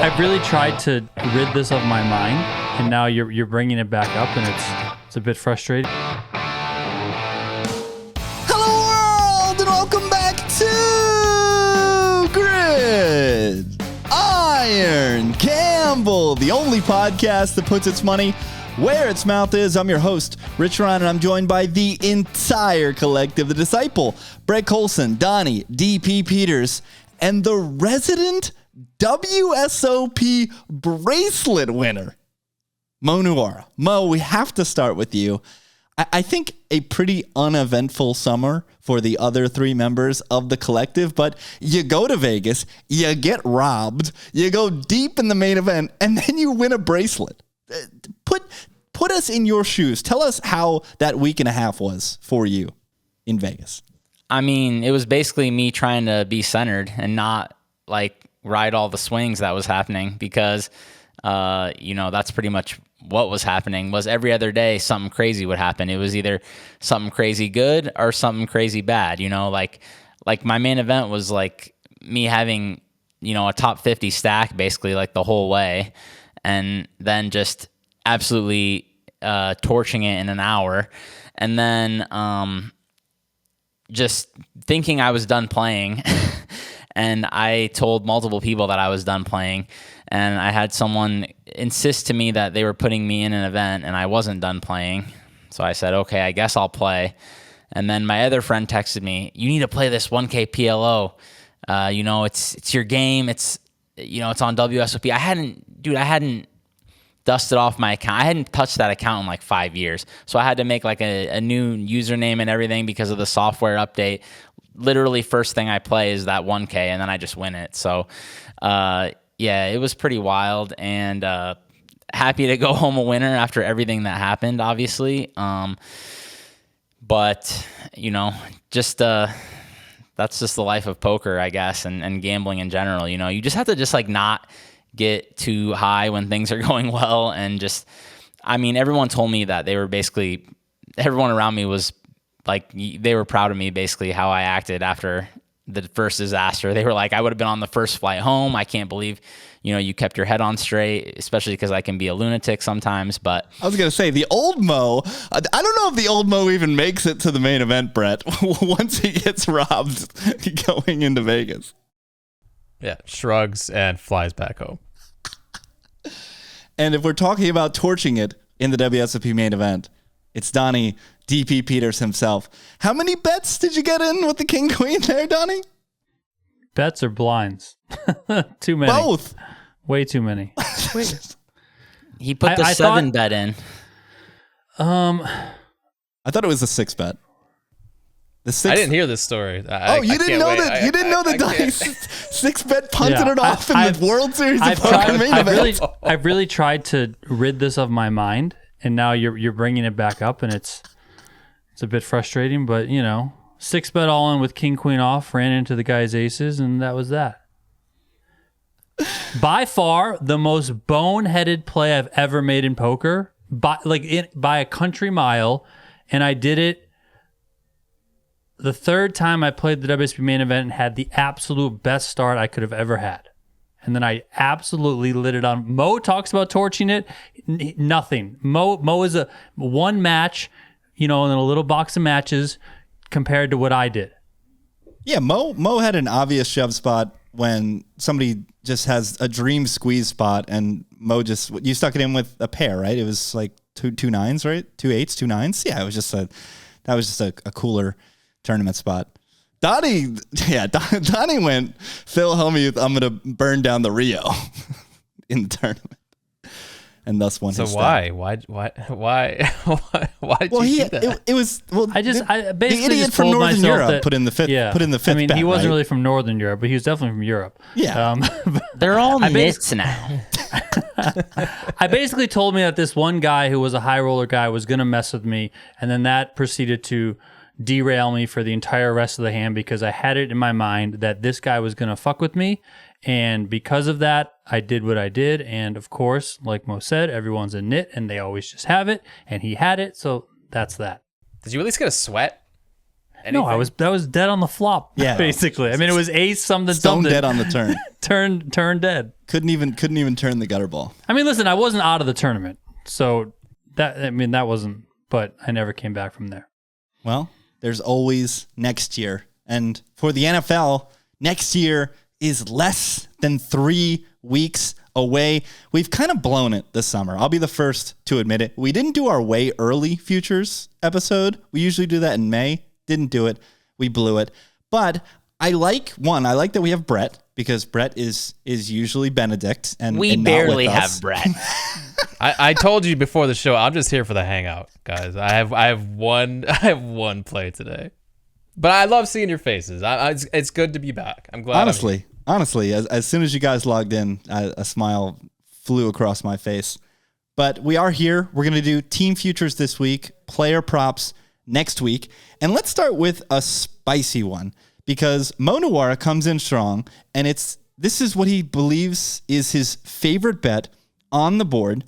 I've really tried to rid this of my mind, and now you're bringing it back up, and it's a bit frustrating. Hello world, and welcome back to Gridiron Campbell, the only podcast that puts its money where its mouth is. I'm your host, Rich Ryan, and I'm joined by the entire collective, the Disciple, Brett Colson, Donnie, DP Peters, and the resident WSOP Bracelet winner, Mo Nuara. Mo, we have to start with you. I think a pretty uneventful summer for the other three members of the collective, but you go to Vegas, you get robbed, you go deep in the main event, and then you win a bracelet. Put us in your shoes. Tell us how that week and a half was for you in Vegas. I mean, it was basically me trying to be centered and not like ride all the swings that was happening because, that's pretty much what was happening. Was every other day something crazy would happen. It was either something crazy good or something crazy bad. Like my main event was like me having, a top 50 stack basically like the whole way, and then just absolutely torching it in an hour, and then just thinking I was done playing. And I told multiple people that I was done playing, and I had someone insist to me that they were putting me in an event and I wasn't done playing. So I said, okay, I guess I'll play. And then my other friend texted me, you need to play this 1K PLO. It's your game. It's on WSOP. I hadn't dusted off my account. I hadn't touched that account in like 5 years. So I had to make like a new username and everything because of the software update. Literally first thing I play is that 1K, and then I just win it. So, it was pretty wild, and happy to go home a winner after everything that happened, obviously. But just that's just the life of poker, I guess, and gambling in general. You just have to just like not get too high when things are going well, and just, everyone told me that everyone around me was like, they were proud of me, basically, how I acted after the first disaster. They were like, I would have been on the first flight home. I can't believe, you kept your head on straight, especially because I can be a lunatic sometimes. But I was going to say, the old Mo, I don't know if the old Mo even makes it to the main event, Brett, once he gets robbed going into Vegas. Yeah, shrugs and flies back home. And if we're talking about torching it in the WSOP main event, it's Donnie DP Peters himself. How many bets did you get in with the King Queen there, Donnie? Bets or blinds? Too many. Both. Way too many. He put the 7 bet in. I thought it was a 6 bet. The 6. I didn't hear this story. You didn't know that? You didn't know that Donnie 6 bet punted it off in the World Series of Poker main event. I've really tried to rid this of my mind, and now you're bringing it back up, and it's a bit frustrating, but 6 bet all in with King Queen off, ran into the guy's aces, and that was that. By far the most boneheaded play I've ever made in poker, by a country mile, and I did it the third time I played the WSOP main event and had the absolute best start I could have ever had. And then I absolutely lit it on. Mo talks about torching it. Nothing. Mo is a one match, and then a little box of matches compared to what I did. Yeah, Mo had an obvious shove spot when somebody just has a dream squeeze spot, and Mo you stuck it in with a pair, right? It was like two nines, right? 2 8s, 2 9s. Yeah, that was just a cooler tournament spot. Donnie went, Phil Homie, I'm going to burn down the Rio in the tournament. And thus won his stack. Why did you do that? It was, I basically the idiot just from told Northern myself Europe put in the fifth bet, he wasn't right? really from Northern Europe, but he was definitely from Europe. Yeah. They're all nits now. I basically told me that this one guy who was a high roller guy was going to mess with me, and then that proceeded to derail me for the entire rest of the hand because I had it in my mind that this guy was going to fuck with me. And because of that, I did what I did. And of course, like Mo said, everyone's a nit and they always just have it. And he had it. So that's that. Did you at least get a sweat? No, that was dead on the flop. Yeah. Basically. I mean, it was ace something Stone something. dead on the turn. Turn dead. Couldn't even turn the gutter ball. I mean, listen, I wasn't out of the tournament. So that wasn't, but I never came back from there. Well, there's always next year. And for the NFL, next year is less than 3 weeks away. We've kind of blown it this summer. I'll be the first to admit it. We didn't do our way early futures episode. We usually do that in May. Didn't do it. We blew it. But I like that we have Brett, because Brett is usually Benedict, and we and barely not with us. have Brett. I told you before the show, I'm just here for the hangout, guys. I have one play today, but I love seeing your faces. It's good to be back. I'm glad. Honestly, as soon as you guys logged in, a smile flew across my face. But we are here. We're going to do team futures this week, player props next week. And let's start with a spicy one, because Mo Nuwara comes in strong, and this is what he believes is his favorite bet on the board.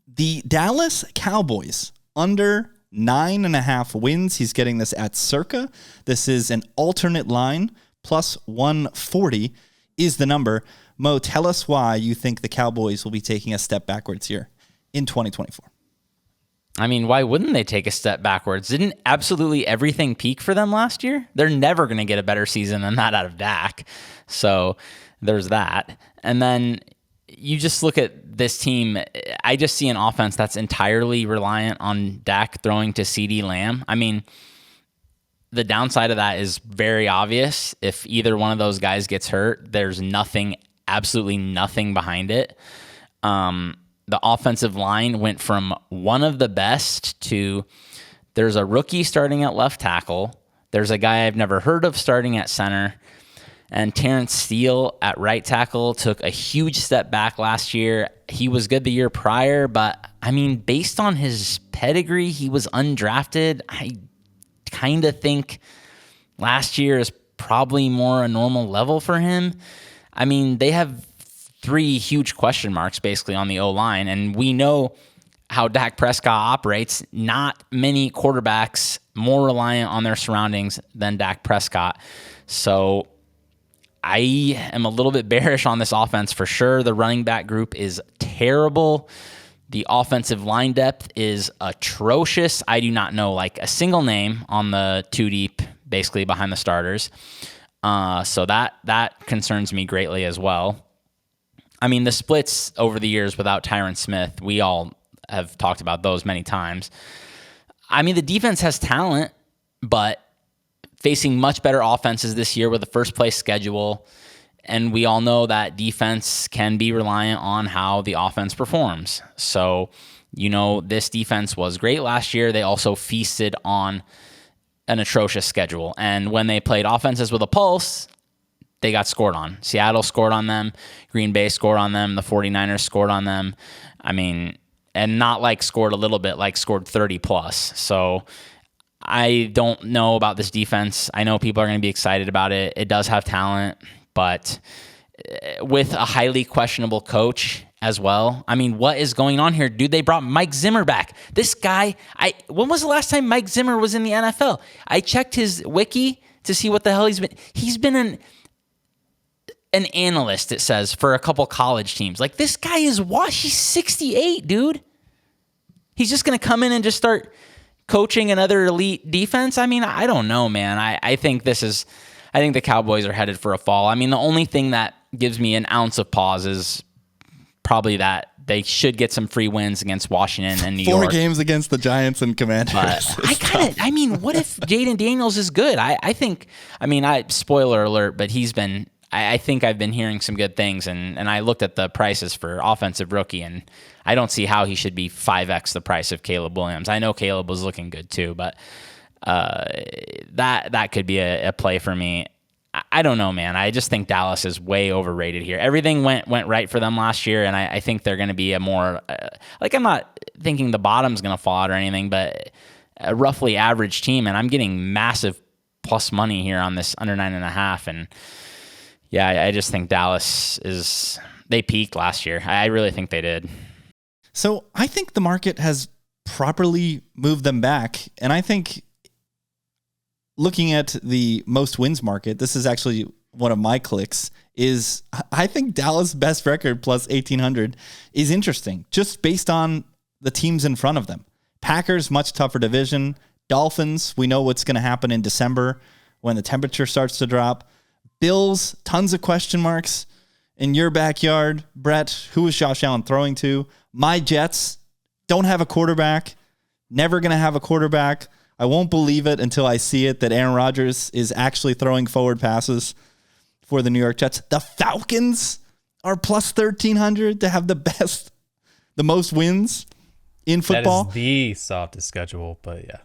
The Dallas Cowboys under 9.5 wins. He's getting this at Circa. This is an alternate line. Plus 140 is the number. Mo, tell us why you think the Cowboys will be taking a step backwards here in 2024. I mean, why wouldn't they take a step backwards? Didn't absolutely everything peak for them last year? They're never going to get a better season than that out of Dak. So there's that. And then you just look at this team. I just see an offense that's entirely reliant on Dak throwing to CeeDee Lamb. I mean, the downside of that is very obvious. If either one of those guys gets hurt, there's absolutely nothing behind it. The offensive line went from one of the best to there's a rookie starting at left tackle. There's a guy I've never heard of starting at center. And Terrence Steele at right tackle took a huge step back last year. He was good the year prior, but I mean, based on his pedigree, he was undrafted. I kind of think last year is probably more a normal level for him. I mean, they have 3 huge question marks basically on the O-line, and we know how Dak Prescott operates. Not many quarterbacks more reliant on their surroundings than Dak Prescott. So I am a little bit bearish on this offense for sure. The running back group is terrible. The offensive line depth is atrocious. I do not know like a single name on the 2 deep, basically behind the starters. So that concerns me greatly as well. I mean, the splits over the years without Tyron Smith, we all have talked about those many times. I mean, the defense has talent, but facing much better offenses this year with a first place schedule. And we all know that defense can be reliant on how the offense performs. So, this defense was great last year. They also feasted on an atrocious schedule. And when they played offenses with a pulse, they got scored on. Seattle scored on them. Green Bay scored on them. The 49ers scored on them. I mean, and not like scored a little bit, like scored 30 plus. So I don't know about this defense. I know people are going to be excited about it. It does have talent. But with a highly questionable coach as well. I mean, what is going on here? Dude, they brought Mike Zimmer back. This guy, when was the last time Mike Zimmer was in the NFL? I checked his wiki to see what the hell he's been. He's been an analyst, it says, for a couple college teams. Like, this guy is he's 68, dude. He's just going to come in and just start coaching another elite defense? I mean, I don't know, man. I think the Cowboys are headed for a fall. I mean, the only thing that gives me an ounce of pause is probably that they should get some free wins against Washington and New York. 4 games against the Giants and Commanders. But what if Jaden Daniels is good? I think, spoiler alert, but I think I've been hearing some good things, and I looked at the prices for offensive rookie, and I don't see how he should be 5x the price of Caleb Williams. I know Caleb was looking good too, but that could be a play for me. I don't know, man. I just think Dallas is way overrated here. Everything went right for them last year, and I think they're going to be a more I'm not thinking the bottom's going to fall out or anything, but a roughly average team, and I'm getting massive plus money here on this under 9.5, and yeah, I just think Dallas they peaked last year. I really think they did. So I think the market has properly moved them back, and I think looking at the most wins market, this is actually one of my clicks, is I think Dallas' best record plus 1,800 is interesting, just based on the teams in front of them. Packers, much tougher division. Dolphins, we know what's going to happen in December when the temperature starts to drop. Bills, tons of question marks. In your backyard, Brett, who is Josh Allen throwing to? My Jets don't have a quarterback. Never going to have a quarterback. I won't believe it until I see it that Aaron Rodgers is actually throwing forward passes for the New York Jets. The Falcons are plus 1,300 to have the most wins in football. That is the softest schedule, but yeah.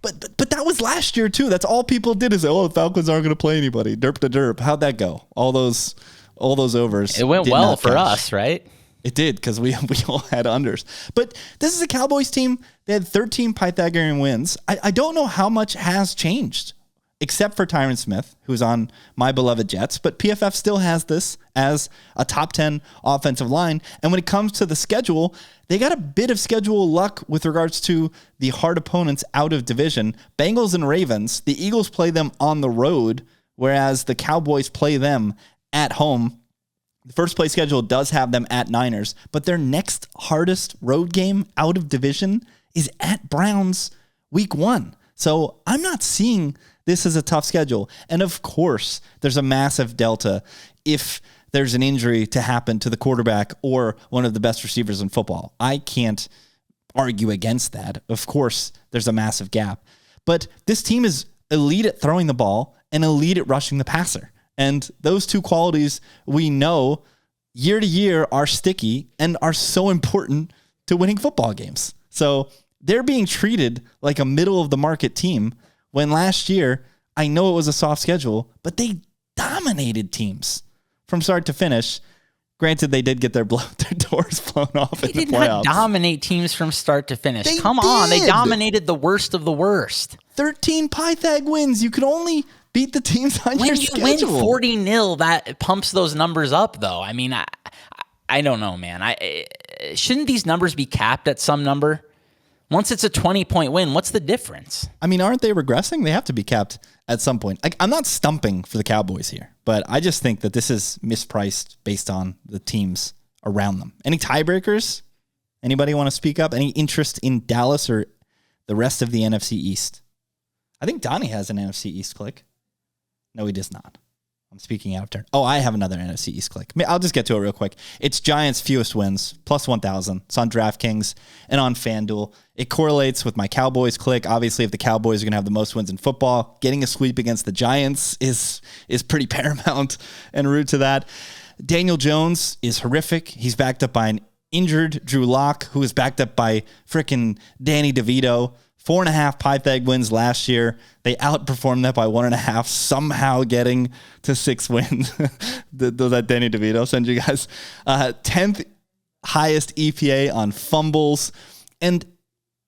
But that was last year too. That's all people did is say, the Falcons aren't going to play anybody. Derp to derp. How'd that go? All those overs. It went well for us, right? It did, because we all had unders. But this is a Cowboys team. They had 13 Pythagorean wins. I don't know how much has changed, except for Tyron Smith, who's on my beloved Jets. But PFF still has this as a top 10 offensive line. And when it comes to the schedule, they got a bit of schedule luck with regards to the hard opponents out of division. Bengals and Ravens, the Eagles play them on the road, whereas the Cowboys play them at home. The first place schedule does have them at Niners, but their next hardest road game out of division is at Browns week 1. So I'm not seeing this as a tough schedule. And of course, there's a massive delta if there's an injury to happen to the quarterback or one of the best receivers in football. I can't argue against that. Of course, there's a massive gap. But this team is elite at throwing the ball and elite at rushing the passer. And those two qualities we know year to year are sticky and are so important to winning football games. So they're being treated like a middle of the market team when last year, I know it was a soft schedule, but they dominated teams from start to finish. Granted, they did get their doors blown off in the playoffs. They did not dominate teams from start to finish. Come on, they dominated the worst of the worst. 13 Pythag wins. You could only beat the teams on your schedule. When you win 40-0, that pumps those numbers up, though. I mean, I don't know, man. Shouldn't these numbers be capped at some number? Once it's a 20-point win, what's the difference? I mean, aren't they regressing? They have to be capped at some point. I'm not stumping for the Cowboys here, but I just think that this is mispriced based on the teams around them. Any tiebreakers? Anybody want to speak up? Any interest in Dallas or the rest of the NFC East? I think Donnie has an NFC East click. No, he does not. I'm speaking out of turn. Oh, I have another NFC East click. I'll just get to it real quick. It's Giants' fewest wins, plus 1,000. It's on DraftKings and on FanDuel. It correlates with my Cowboys click. Obviously, if the Cowboys are going to have the most wins in football, getting a sweep against the Giants is pretty paramount en route to that. Daniel Jones is horrific. He's backed up by an injured Drew Lock, who is backed up by frickin' Danny DeVito. 4.5 Pythag wins last year. They outperformed that by 1.5, somehow getting to 6 wins. Does that Danny DeVito send you guys? 10th highest EPA on fumbles. And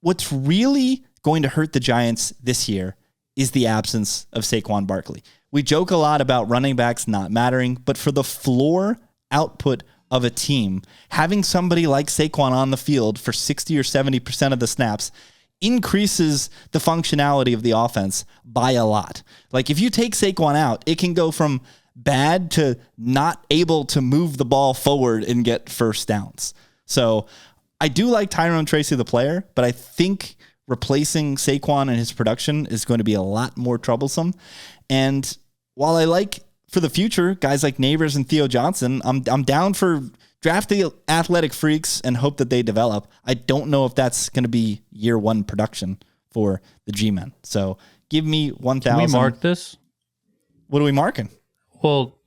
what's really going to hurt the Giants this year is the absence of Saquon Barkley. We joke a lot about running backs not mattering, but for the floor output of a team, having somebody like Saquon on the field for 60 or 70% of the snaps increases the functionality of the offense by a lot. Like if you take Saquon out, it can go from bad to not able to move the ball forward and get first downs. So I do like Tyrone Tracy, the player, but I think replacing Saquon and his production is going to be a lot more troublesome. And while I like for the future guys like Neighbors and Theo Johnson, I'm down for draft the athletic freaks and hope that they develop. I don't know if that's going to be year one production for the G-Men. So give me 1,000. Can we mark this? What are we marking? Well,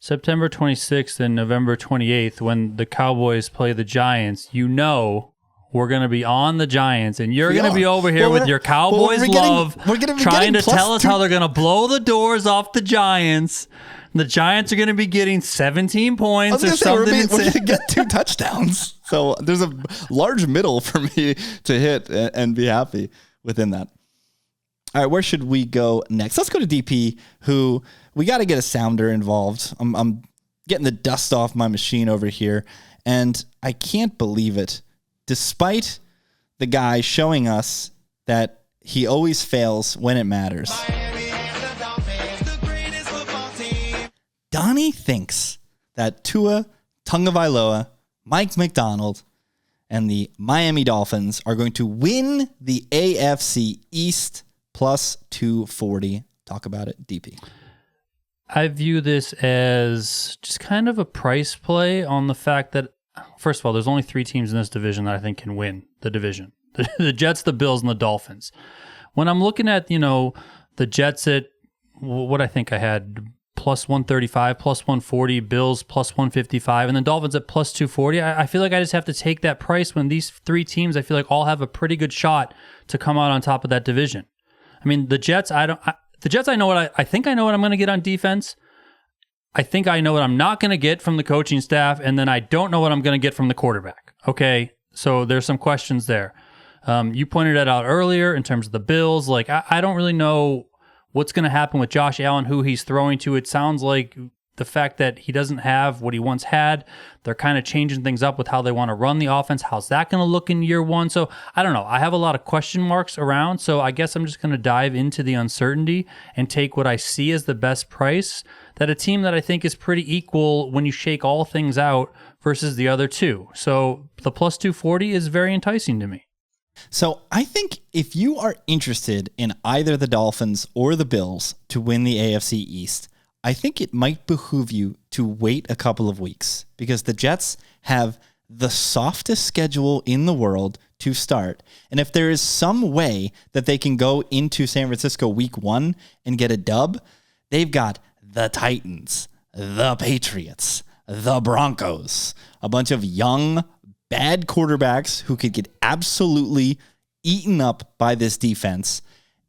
September 26th and November 28th, when the Cowboys play the Giants, we're going to be on the Giants, and you're going to be over here with your Cowboys love, trying to tell us how they're going to blow the doors off the Giants. The Giants are going to be getting 17 points or something. We're going to get 2 touchdowns. So there's a large middle for me to hit and be happy within that. All right, where should we go next? Let's go to DP, who we got to get a sounder involved. I'm getting the dust off my machine over here, and I can't believe it. Despite the guy showing us that he always fails when it matters. Donnie thinks that Tua Tagovailoa, Mike McDonald, and the Miami Dolphins are going to win the AFC East plus 240. Talk about it, DP. I view this as just kind of a price play on the fact that, first of all, there's only 3 teams in this division that I think can win the division. The Jets, the Bills, and the Dolphins. When I'm looking at, the Jets at what I think I had plus 135, plus 140, Bills plus 155, and the Dolphins at plus 240. I feel like I just have to take that price when these 3 teams, I feel like all have a pretty good shot to come out on top of that division. I mean, the Jets, I know what I think I know what I'm going to get on defense. I think I know what I'm not going to get from the coaching staff, and then I don't know what I'm going to get from the quarterback. Okay, so there's some questions there. You pointed that out earlier in terms of the Bills. Like, I don't really know what's going to happen with Josh Allen, who he's throwing to. It sounds like the fact that he doesn't have what he once had, they're kind of changing things up with how they want to run the offense. How's that going to look in year one? So I don't know. I have a lot of question marks around. So I guess I'm just going to dive into the uncertainty and take what I see as the best price, that a team that I think is pretty equal when you shake all things out versus the other 2. So the plus 240 is very enticing to me. So I think if you are interested in either the Dolphins or the Bills to win the AFC East, I think it might behoove you to wait a couple of weeks, because the Jets have the softest schedule in the world to start. And if there is some way that they can go into San Francisco week 1 and get a dub, they've got the Titans, the Patriots, the Broncos, a bunch of young, bad quarterbacks who could get absolutely eaten up by this defense.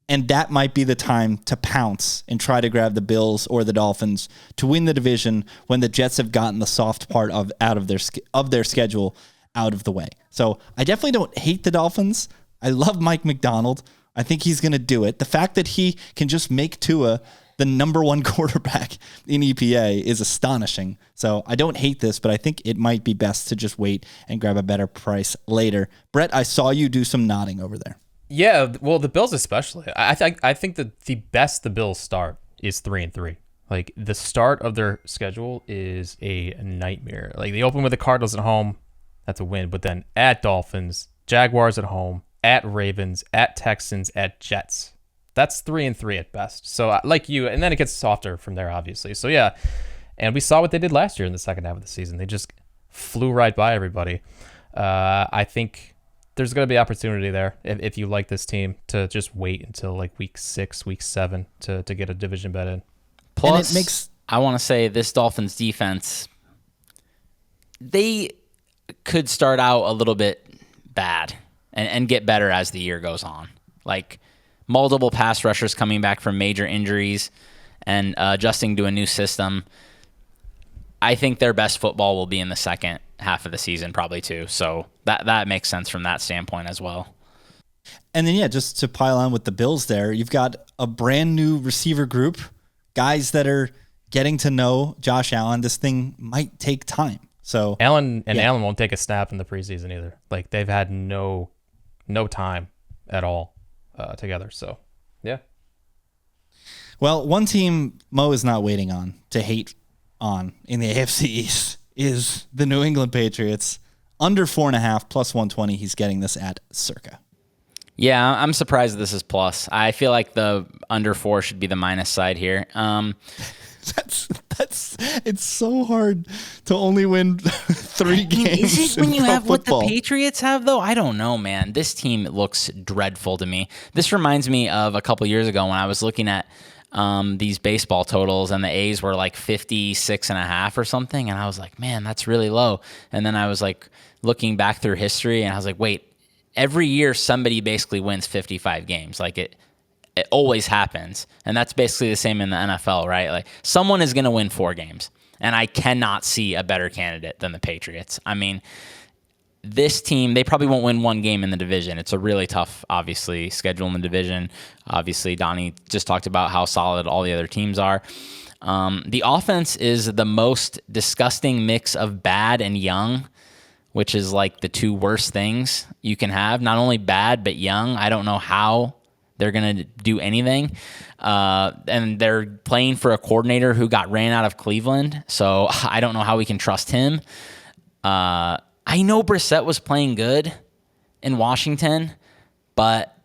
And that might be the time to pounce and try to grab the Bills or the Dolphins to win the division when the Jets have gotten the soft part of their schedule out of the way. So I definitely don't hate the Dolphins. I love Mike McDonald. I think he's going to do it. The fact that he can just make Tua the number 1 quarterback in EPA is astonishing. So I don't hate this, but I think it might be best to just wait and grab a better price later. Brett, I saw you do some nodding over there. Yeah, well, the Bills especially. I think that the best the Bills start is 3-3. Like, the start of their schedule is a nightmare. Like, they open with the Cardinals at home, that's a win. But then at Dolphins, Jaguars at home, at Ravens, at Texans, at Jets. That's 3-3 at best. So like you, and then it gets softer from there, obviously. So yeah, and we saw what they did last year in the second half of the season. They just flew right by everybody. I think there's going to be opportunity there if you like this team to just wait until like week 6, week 7 to get a division bet in. Plus, I want to say this Dolphins defense, they could start out a little bit bad and get better as the year goes on. Like, multiple pass rushers coming back from major injuries and adjusting to a new system. I think their best football will be in the second half of the season, probably too. So that makes sense from that standpoint as well. And then, yeah, just to pile on with the Bills there, you've got a brand new receiver group, guys that are getting to know Josh Allen. This thing might take time. So Allen won't take a snap in the preseason either. Like, they've had no time at all together. So, yeah. Well, one team Mo is not waiting on to hate on in the AFC East is the New England Patriots. Under 4.5 plus 120. He's getting this at circa. Yeah, I'm surprised this is plus. I feel like the under 4 should be the minus side here. It's so hard to only win 3 games. Is it when you have football? what the Patriots have, though? I don't know, man. This team looks dreadful to me. This reminds me of a couple years ago when I was looking at these baseball totals and the A's were like 56.5 or something. And I was like, man, that's really low. And then I was like looking back through history and I was like, wait, every year somebody basically wins 55 games. Like it always happens. And that's basically the same in the NFL, right? Like someone is going to win 4 games. And I cannot see a better candidate than the Patriots. I mean, this team, they probably won't win 1 game in the division. It's a really tough, obviously, schedule in the division. Obviously, Donnie just talked about how solid all the other teams are. The offense is the most disgusting mix of bad and young, which is like the 2 worst things you can have. Not only bad, but young. I don't know how they're going to do anything. And they're playing for a coordinator who got ran out of Cleveland. So I don't know how we can trust him. I know Brissett was playing good in Washington, but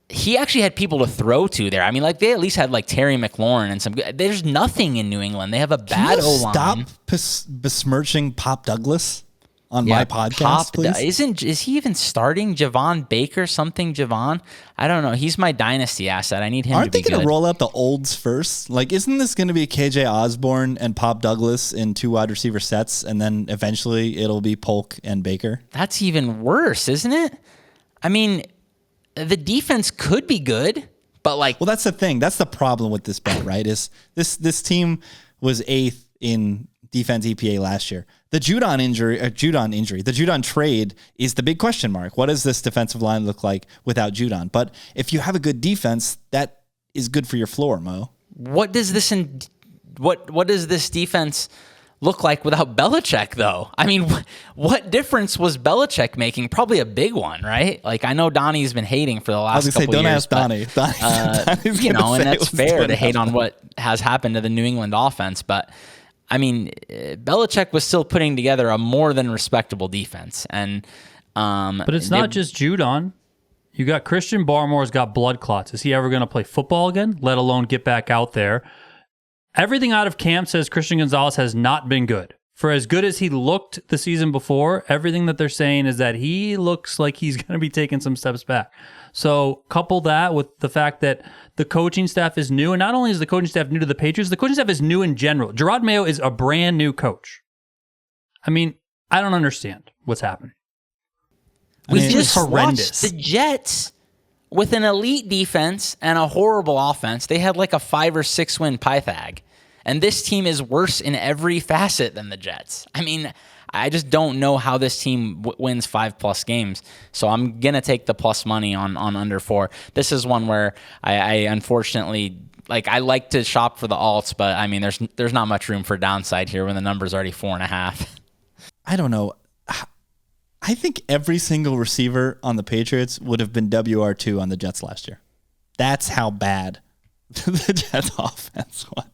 he actually had people to throw to there. I mean, like, they at least had like Terry McLaurin and some good. There's nothing in New England. They have a bad O-line. Stop besmirching Pop Douglas on my podcast, please. Is he even starting? Javon Baker, something Javon? I don't know. He's my dynasty asset. I need him to be good. Aren't they going to roll out the olds first? Like, isn't this going to be KJ Osborne and Pop Douglas in 2 wide receiver sets, and then eventually it'll be Polk and Baker? That's even worse, isn't it? I mean, the defense could be good, but like... Well, that's the thing. That's the problem with this bet, right? Is this team was 8th in defense EPA last year. The Judon trade is the big question mark. What does this defensive line look like without Judon? But if you have a good defense, that is good for your floor, Mo. What does this defense look like without Belichick, though? I mean, what difference was Belichick making? Probably a big one, right? Like, I know Donnie's been hating for the last couple years. Don't ask Donnie. And that's fair to hate on what has happened to the New England offense, but I mean, Belichick was still putting together a more than respectable defense, and but it's not just Judon. You got Christian Barmore's got blood clots. Is he ever going to play football again? Let alone get back out there. Everything out of camp says Christian Gonzalez has not been good. For as good as he looked the season before, everything that they're saying is that he looks like he's going to be taking some steps back. So couple that with the fact that the coaching staff is new, and not only is the coaching staff new to the Patriots, the coaching staff is new in general. Gerard Mayo is a brand new coach. I mean, I don't understand what's happening. We just watched the Jets with an elite defense and a horrible offense. They had like a 5 or 6 win Pythag. And this team is worse in every facet than the Jets. I mean, I just don't know how this team wins 5+ games. So I'm going to take the plus money on under 4. This is one where I unfortunately, like, I like to shop for the alts, but I mean, there's not much room for downside here when the number's already 4.5. I don't know. I think every single receiver on the Patriots would have been WR2 on the Jets last year. That's how bad the Jets offense was.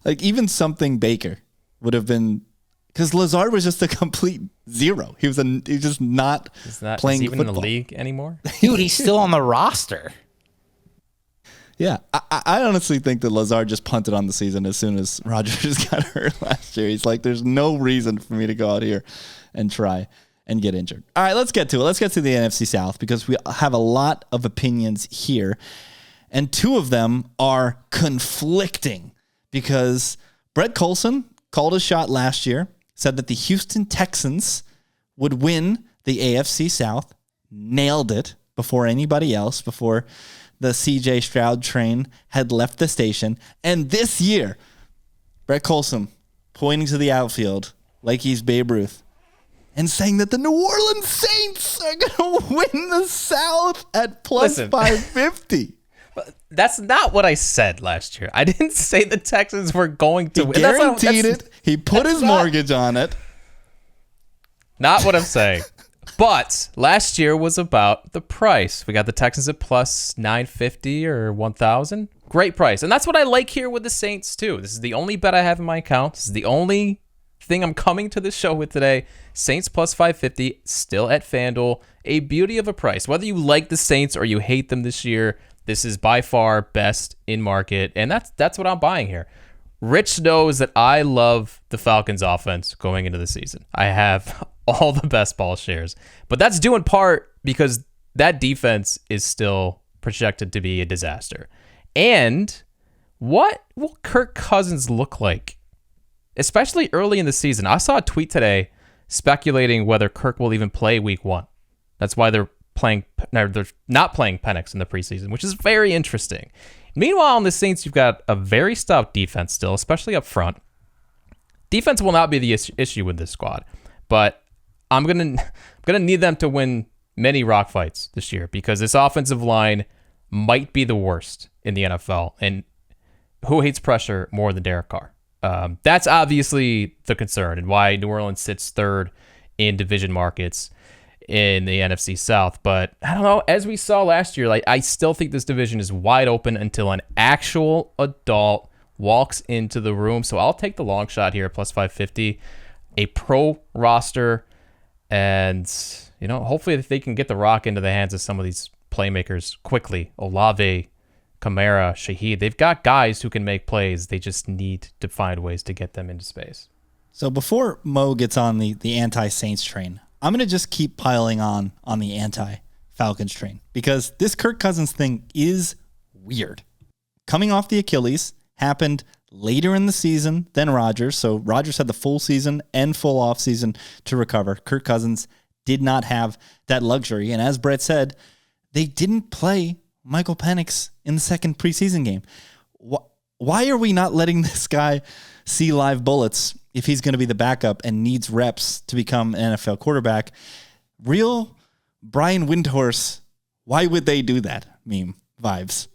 Like, even something Baker would have been, because Lazard was just a complete zero. He was just not playing even football in the league anymore. Dude, he's still on the roster. Yeah, I honestly think that Lazard just punted on the season as soon as Rodgers got hurt last year. He's like, there's no reason for me to go out here and try and get injured. All right, let's get to it. Let's get to the NFC South, because we have a lot of opinions here, and 2 of them are conflicting. Because Brett Colson called a shot last year, said that the Houston Texans would win the AFC South, nailed it before anybody else, before the CJ Stroud train had left the station. And this year, Brett Colson pointing to the outfield like he's Babe Ruth and saying that the New Orleans Saints are going to win the South at plus 550. That's not what I said last year. I didn't say the Texans were going to win. He guaranteed it. He put his mortgage on it. Not what I'm saying. But last year was about the price. We got the Texans at plus 950 or 1,000. Great price. And that's what I like here with the Saints, too. This is the only bet I have in my account. This is the only thing I'm coming to this show with today. Saints plus 550, still at FanDuel. A beauty of a price. Whether you like the Saints or you hate them this year, this is by far best in market, and that's what I'm buying here. Rich knows that I love the Falcons offense going into the season. I have all the best ball shares, but that's due in part because that defense is still projected to be a disaster. And what will Kirk Cousins look like, especially early in the season? I saw a tweet today speculating whether Kirk will even play week 1. That's why they're not playing Penix in the preseason, which is very interesting. Meanwhile, on the Saints, you've got a very stout defense still, especially up front. Defense will not be the issue with this squad, but I'm gonna need them to win many rock fights this year, because this offensive line might be the worst in the NFL. And who hates pressure more than Derek Carr? That's obviously the concern, and why New Orleans sits 3rd in division markets. in the NFC South. But I don't know, as we saw last year, like I still think this division is wide open until an actual adult walks into the room. So I'll take the long shot here, plus 550, a pro roster, and hopefully if they can get the rock into the hands of some of these playmakers quickly. Olave, Kamara, Shaheed, they've got guys who can make plays. They just need to find ways to get them into space. So before Mo gets on the anti-Saints train, I'm going to just keep piling on the anti-Falcons train because this Kirk Cousins thing is weird. Coming off the Achilles happened later in the season than Rodgers. So Rodgers had the full season and full offseason to recover. Kirk Cousins did not have that luxury. And as Brett said, they didn't play Michael Penix in the second preseason game. Why are we not letting this guy see live bullets if he's going to be the backup and needs reps to become an NFL quarterback? Real Brian Windhorse, why would they do that meme vibes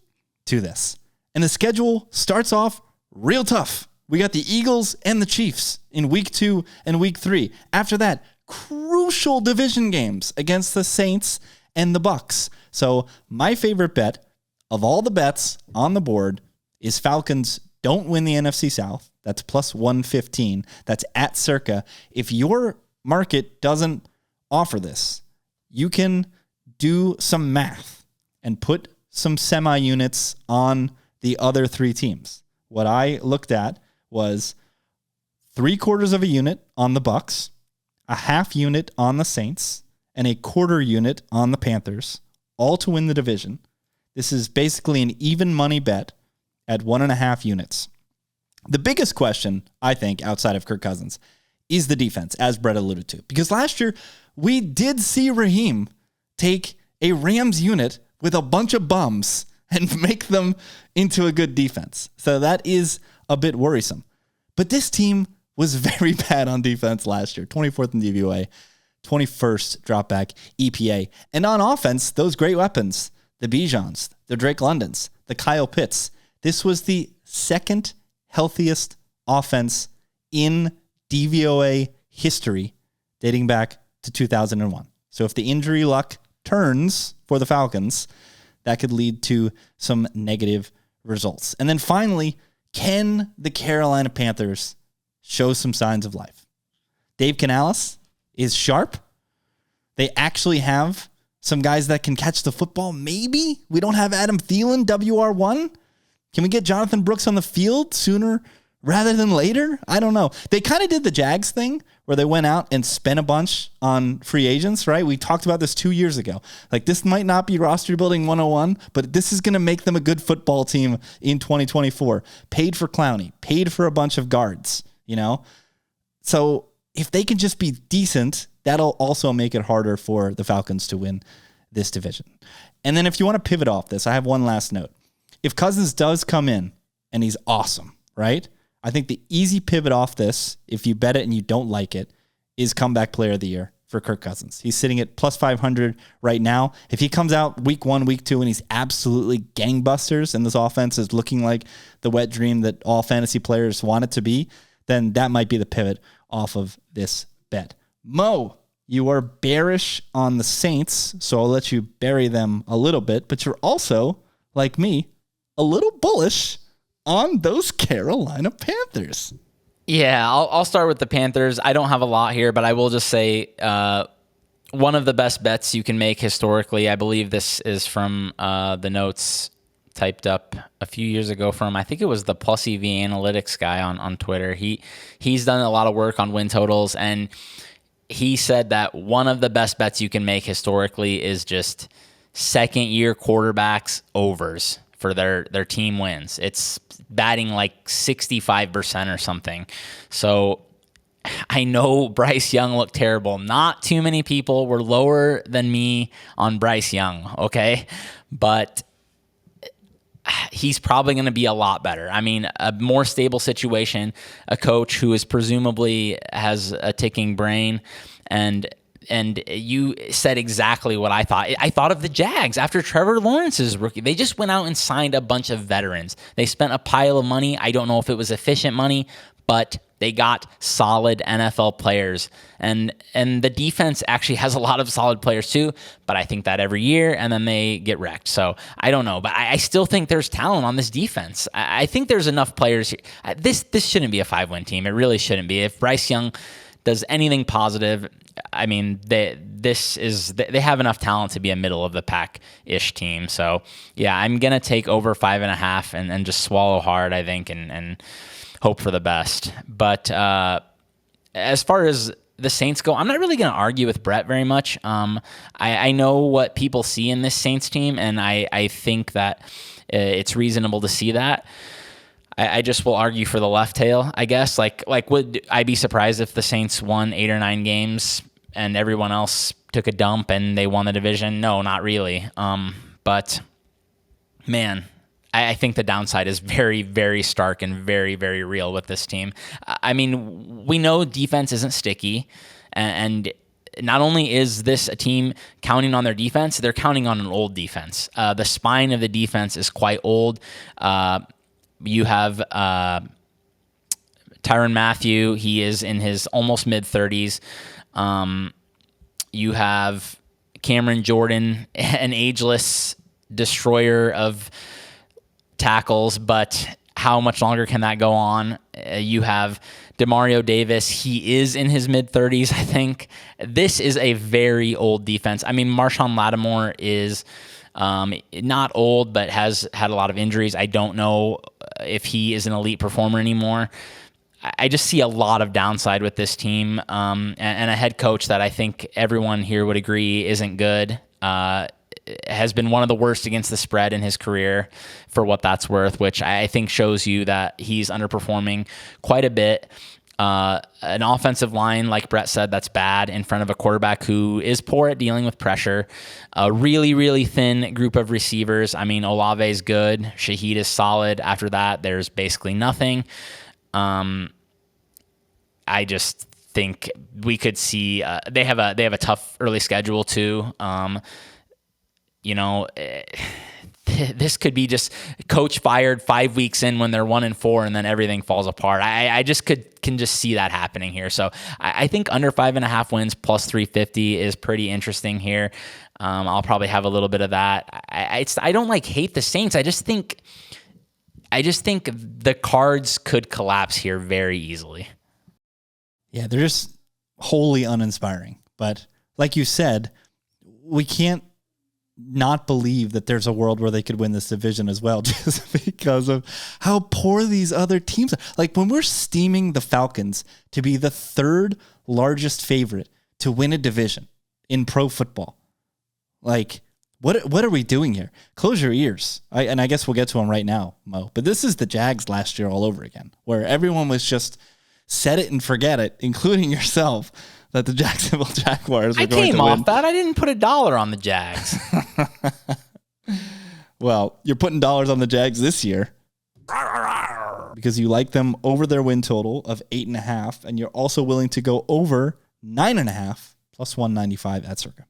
to this? And the schedule starts off real tough. We got the Eagles and the Chiefs in week 2 and week 3. After that, crucial division games against the Saints and the Bucks. So my favorite bet of all the bets on the board is Falcons don't win the NFC South. That's plus 115. That's at circa. If your market doesn't offer this, you can do some math and put some semi-units on the other 3 teams. What I looked at was 3/4 of a unit on the Bucks, a half unit on the Saints, and a quarter unit on the Panthers, all to win the division. This is basically an even money bet at 1.5 units. The biggest question, I think, outside of Kirk Cousins, is the defense, as Brett alluded to. Because last year, we did see Raheem take a Rams unit with a bunch of bums and make them into a good defense. So that is a bit worrisome. But this team was very bad on defense last year. 24th in DVOA, 21st dropback EPA. And on offense, those great weapons, the Bijans, the Drake Londons, the Kyle Pitts. This was the second healthiest offense in DVOA history dating back to 2001. So if the injury luck turns for the Falcons, that could lead to some negative results. And then finally, can the Carolina Panthers show some signs of life? Dave Canales is sharp. They actually have some guys that can catch the football. Maybe we don't have Adam Thielen, WR1. Can we get Jonathan Brooks on the field sooner rather than later? I don't know. They kind of did the Jags thing where they went out and spent a bunch on free agents, right? We talked about this 2 years ago. Like, this might not be roster building 101, but this is going to make them a good football team in 2024. Paid for Clowney, paid for a bunch of guards, So if they can just be decent, that'll also make it harder for the Falcons to win this division. And then if you want to pivot off this, I have one last note. If Cousins does come in and he's awesome, right? I think the easy pivot off this, if you bet it and you don't like it, is comeback player of the year for Kirk Cousins. He's sitting at plus 500 right now. If he comes out week 1, week 2, and he's absolutely gangbusters and this offense is looking like the wet dream that all fantasy players want it to be, then that might be the pivot off of this bet. Mo, you are bearish on the Saints, so I'll let you bury them a little bit, but you're also, like me, a little bullish on those Carolina Panthers. Yeah, I'll start with the Panthers. I don't have a lot here, but I will just say one of the best bets you can make historically. I believe this is from the notes typed up a few years ago from, I think it was the Plus EV Analytics guy on Twitter. He's done a lot of work on win totals, and he said that one of the best bets you can make historically is just second-year quarterbacks overs for their team wins. It's batting like 65% or something. So I know Bryce Young looked terrible. Not too many people were lower than me on Bryce Young, okay? But he's probably going to be a lot better. I mean, a more stable situation, a coach who is presumably has a ticking brain, and you said exactly what I thought. I thought of the Jags after Trevor Lawrence's rookie. They just went out and signed a bunch of veterans. They spent a pile of money. I don't know if it was efficient money, but They got solid NFL players, and the defense actually has a lot of solid players too, but I think that every year, and then they get wrecked. So I don't know, but I still think there's talent on this defense. I think there's enough players here. This shouldn't be a 5-win team. It really shouldn't be. If Bryce Young does anything positive, I mean, they have enough talent to be a middle of the pack-ish team. So yeah, I'm gonna take over 5.5 and just swallow hard, I think, and hope for the best. But as far as the Saints go, I'm not really going to argue with Brett very much. I know what people see in this Saints team, and I think that it's reasonable to see that. I just will argue for the left tail, I guess. Like, would I be surprised if the Saints won 8 or 9 games and everyone else took a dump and they won the division? No, not really. But man, I think the downside is very, very stark and very, very real with this team. I mean, we know defense isn't sticky, and not only is this a team counting on their defense, they're counting on an old defense. The spine of the defense is quite old. You have Tyrann Mathieu. He is in his almost mid-30s. You have Cameron Jordan, an ageless destroyer of tackles, but how much longer can that go on? You have Demario Davis. He is in his mid-30s, I think. This is a very old defense. I mean, Marshawn Lattimore is not old, but has had a lot of injuries. I don't know if he is an elite performer anymore. I just see a lot of downside with this team, and a head coach that I think everyone here would agree isn't good. Has been one of the worst against the spread in his career, for what that's worth, which I think shows you that he's underperforming quite a bit. An offensive line, like Brett said, that's bad in front of a quarterback who is poor at dealing with pressure. A really, really thin group of receivers. I mean, Olave's good. Shaheed is solid. After that, there's basically nothing. I just think we could see they have a tough early schedule too. This could be just coach fired 5 weeks in when they're 1-4, and then everything falls apart. I just can just see that happening here. So I think under 5.5 wins plus 350 is pretty interesting here. I'll probably have a little bit of that. I don't hate the Saints. I just think the Cards could collapse here very easily. Yeah, they're just wholly uninspiring. But like you said, we can't not believe that there's a world where they could win this division as well, just because of how poor these other teams are. Like, when we're steaming the Falcons to be the 3rd largest favorite to win a division in pro football, like, what are we doing here? Close your ears. I guess we'll get to them right now, Mo. But this is the Jags last year all over again, where everyone was just set it and forget it, including yourself, that the Jacksonville Jaguars were going to win. I came off that. I didn't put $1 on the Jags. Well, you're putting dollars on the Jags this year because you like them over their win total of 8.5, and you're also willing to go over 9.5 plus 195 at Circa.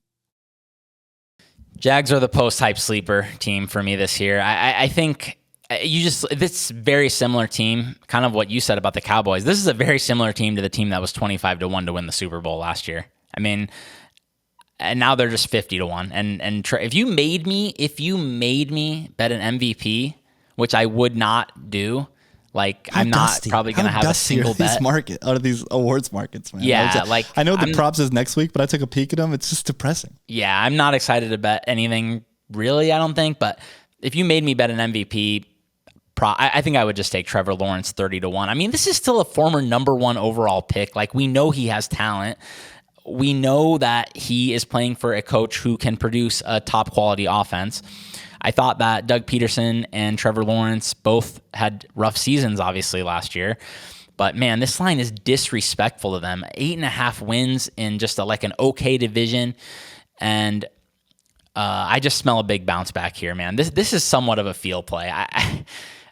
Jags are the post-hype sleeper team for me this year. I think this very similar team, kind of what you said about the Cowboys. This is a very similar team to the team that was 25-1 to win the Super Bowl last year. I mean, and now they're just 50-1. And if you made me bet an MVP, which I would not do, I'm not probably going to have a single bet. Out of these awards markets, man. Yeah, I know the props is next week, but I took a peek at them. It's just depressing. Yeah, I'm not excited to bet anything really, I don't think. But if you made me bet an MVP, I think I would just take Trevor Lawrence 30-1. I mean, this is still a former number 1 overall pick. We know he has talent. We know that he is playing for a coach who can produce a top quality offense. I thought that Doug Peterson and Trevor Lawrence both had rough seasons, obviously, last year. But man, this line is disrespectful to them. 8.5 wins in just an okay division. And I just smell a big bounce back here, man. This is somewhat of a field play.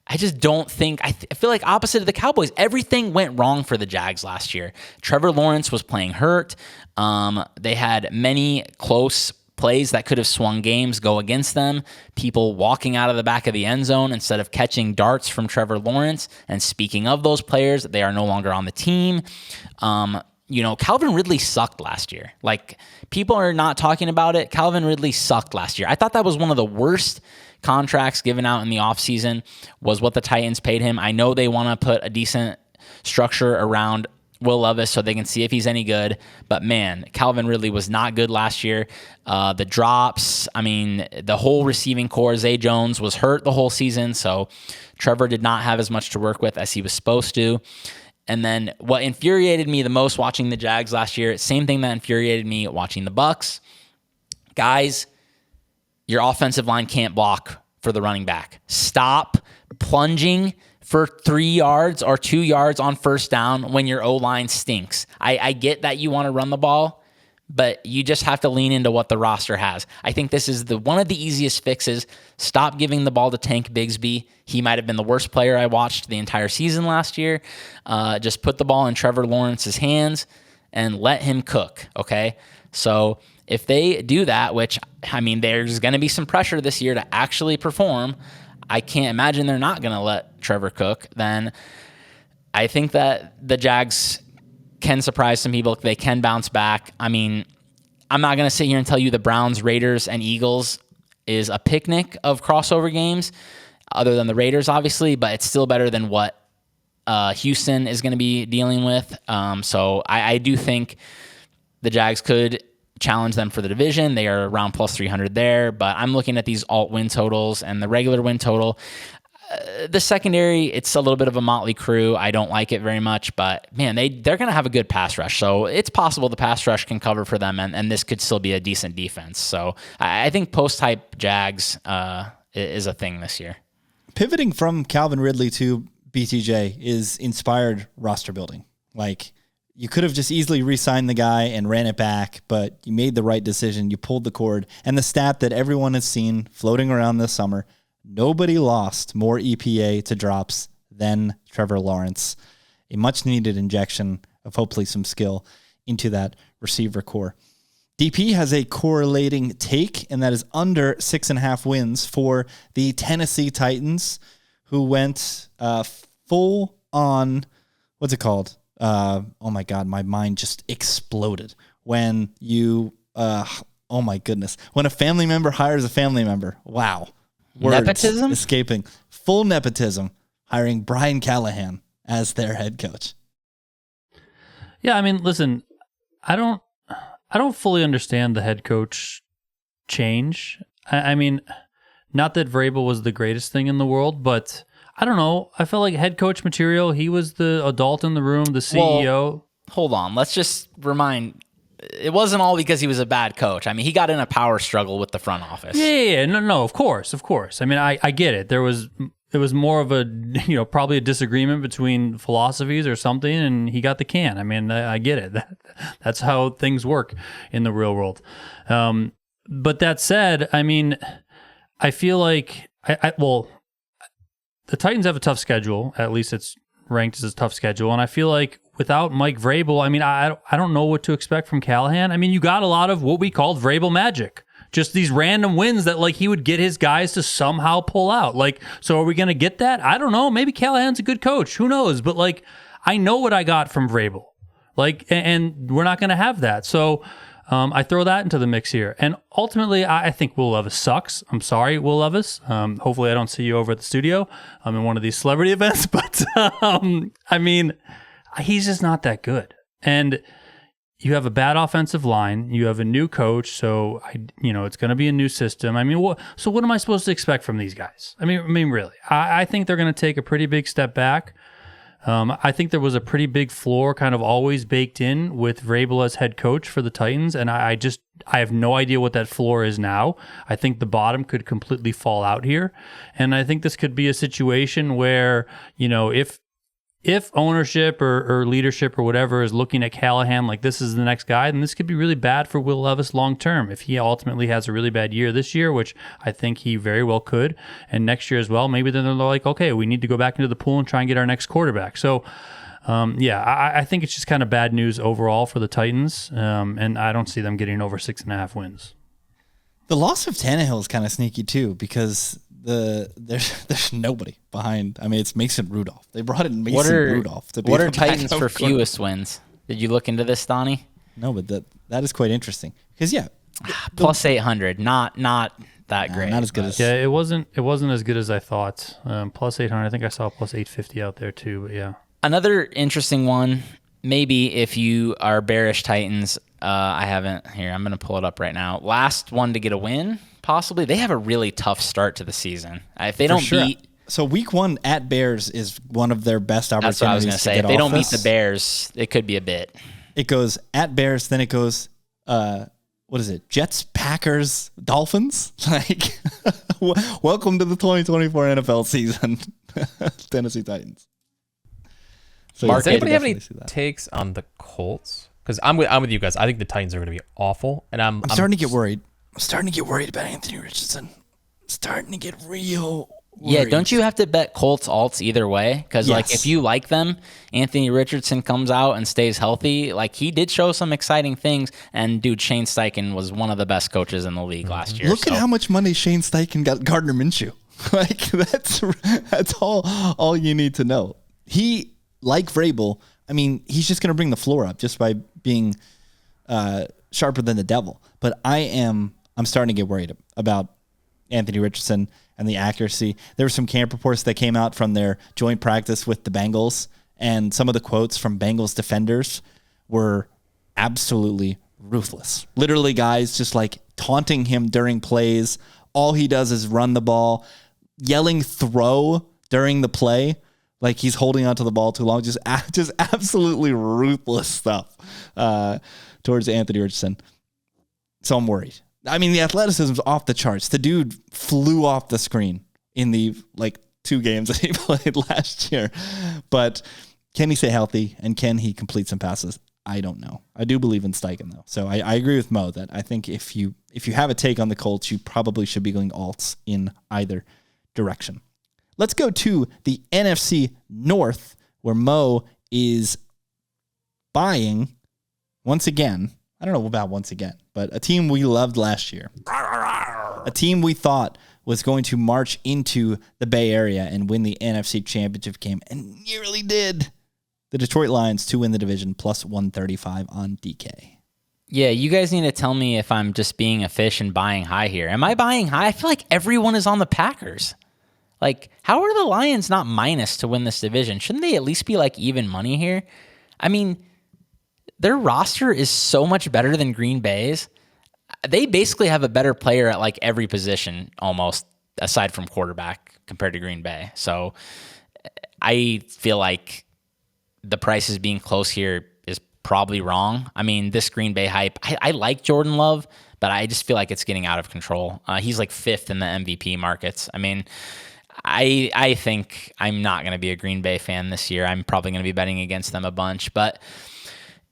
I just don't think, I feel like opposite of the Cowboys, everything went wrong for the Jags last year. Trevor Lawrence was playing hurt. They had many close plays that could have swung games go against them. People walking out of the back of the end zone instead of catching darts from Trevor Lawrence. And speaking of those players, they are no longer on the team. Calvin Ridley sucked last year. Like, people are not talking about it. Calvin Ridley sucked last year. I thought that was one of the worst contracts given out in the offseason, was what the Titans paid him. I know they want to put a decent structure around Will Levis so they can see if he's any good. But man, Calvin Ridley was not good last year. The drops, the whole receiving core, Zay Jones was hurt the whole season, so Trevor did not have as much to work with as he was supposed to. And then what infuriated me the most watching the Jags last year, same thing that infuriated me watching the Bucs. Guys, your offensive line can't block for the running back. Stop plunging for 3 yards or 2 yards on first down when your O-line stinks. I get that you want to run the ball, but you just have to lean into what the roster has. I think this is one of the easiest fixes. Stop giving the ball to Tank Bigsby. He might have been the worst player I watched the entire season last year. Just put the ball in Trevor Lawrence's hands and let him cook, okay? So if they do that, which, there's going to be some pressure this year to actually perform, I can't imagine they're not going to let Trevor cook, then I think that the Jags can surprise some people. They can bounce back. I'm not going to sit here and tell you the Browns, Raiders, and Eagles is a picnic of crossover games, other than the Raiders, obviously, but it's still better than what Houston is going to be dealing with. So I do think the Jags could challenge them for the division. They are around plus 300 there, but I'm looking at these alt win totals and the regular win total. The secondary, it's a little bit of a motley crew. I don't like it very much, but man, they're going to have a good pass rush. So it's possible the pass rush can cover for them, and this could still be a decent defense. So I think post-hype Jags is a thing this year. Pivoting from Calvin Ridley to BTJ is inspired roster building. Like, you could have just easily re-signed the guy and ran it back, but you made the right decision. You pulled the cord. And the stat that everyone has seen floating around this summer, nobody lost more EPA to drops than Trevor Lawrence. A much-needed injection of hopefully some skill into that receiver core. DP has a correlating take, and that is under 6.5 wins for the Tennessee Titans, who went full on, what's it called? Oh my God, my mind just exploded when you, oh my goodness, when a family member hires a family member. Wow. Words nepotism? Escaping. Full nepotism, hiring Brian Callahan as their head coach. Yeah, listen, I don't fully understand the head coach change. Not that Vrabel was the greatest thing in the world, but I don't know. I felt like head coach material. He was the adult in the room, the CEO. Well, hold on. Let's just remind, it wasn't all because he was a bad coach. He got in a power struggle with the front office. Yeah. No, of course. I get it. It was more of a, probably a disagreement between philosophies or something, and he got the can. I get it. That's how things work in the real world. But that said, I feel like, the Titans have a tough schedule. At least it's ranked as a tough schedule. And I feel like without Mike Vrabel, I don't know what to expect from Callahan. You got a lot of what we called Vrabel magic. Just these random wins that he would get his guys to somehow pull out. So are we going to get that? I don't know. Maybe Callahan's a good coach. Who knows? But I know what I got from Vrabel. And we're not going to have that. So I throw that into the mix here. And ultimately, I think Will Levis sucks. I'm sorry, Will Levis. Hopefully I don't see you over at the studio. I'm in one of these celebrity events. But, he's just not that good. And you have a bad offensive line. You have a new coach. So, it's going to be a new system. So what am I supposed to expect from these guys? Really. I think they're going to take a pretty big step back. I think there was a pretty big floor kind of always baked in with Vrabel as head coach for the Titans, and I have no idea what that floor is now. I think the bottom could completely fall out here, and I think this could be a situation where, if ownership or leadership or whatever is looking at Callahan like this is the next guy, then this could be really bad for Will Levis long term. If he ultimately has a really bad year this year, which I think he very well could, and next year as well, maybe then they're like, okay, we need to go back into the pool and try and get our next quarterback. So, I think it's just kind of bad news overall for the Titans, and I don't see them getting over 6.5 wins. The loss of Tannehill is kind of sneaky too, because there's nobody behind. I mean, it's Mason Rudolph. They brought in Mason Rudolph to be What are the Titans backup for quarterback. fewest wins? Did you look into this, Donnie? No, but that is quite interesting because Plus 800, not that great. not as good as Yeah, it wasn't as good as I thought. Plus 800. I think I saw plus 850 out there too. But yeah. Another interesting one, maybe if you are bearish Titans, I haven't here. I'm going to pull it up right now. Last one to get a win, possibly. They have a really tough start to the season. If they don't beat, so week 1 at Bears is one of their best opportunities. that's what I was going to say. If they don't beat the Bears, it could be a bit. It goes at Bears, then it goes what is it? Jets, Packers, Dolphins. Like, welcome to the 2024 NFL season, Tennessee Titans. So Mark, does anybody have any definitely see that. takes on the Colts? Because I'm with you guys. I think the Titans are going to be awful, and I'm starting to get worried. I'm starting to get worried about Anthony Richardson. Starting to get real worried. Yeah, don't you have to bet Colts alts either way? Because like if you like them, Anthony Richardson comes out and stays healthy. Like he did show some exciting things, and dude, Shane Steichen was one of the best coaches in the league last year. Look at how much money Shane Steichen got Gardner Minshew. Like that's all you need to know. He, like Vrabel, I mean, he's just going to bring the floor up just by being sharper than the devil. But I'm starting to get worried about Anthony Richardson and the accuracy. There were some camp reports that came out from their joint practice with the Bengals, and some of the quotes from Bengals defenders were absolutely ruthless. Literally, guys just like taunting him during plays. All he does is run the ball, yelling throw during the play, like he's holding onto the ball too long. Just absolutely ruthless stuff towards Anthony Richardson. So I'm worried. I mean, the athleticism's off the charts. The dude flew off the screen in the 2 games that he played last year. But can he stay healthy, and can he complete some passes? I don't know. I do believe in Steichen, though. So I agree with Mo that I think if you have a take on the Colts, you probably should be going alts in either direction. Let's go to the NFC North, where Mo is buying, once again, I don't know about once again, but a team we loved last year. A team we thought was going to march into the Bay Area and win the NFC Championship game, and nearly did. The Detroit Lions to win the division, plus 135 on DK. Yeah, you guys need to tell me if I'm just being a fish and buying high here. Am I buying high? I feel like everyone is on the Packers. Like, how are the Lions not minus to win this division? Shouldn't they at least be like even money here? I mean, their roster is so much better than Green Bay's. They basically have a better player at like every position almost, aside from quarterback, compared to Green Bay. So I feel like the prices being close here is probably wrong. I mean, this Green Bay hype, I like Jordan Love, but I just feel like it's getting out of control. He's like 5th in the MVP markets. I mean, I think I'm not going to be a Green Bay fan this year. I'm probably going to be betting against them a bunch, but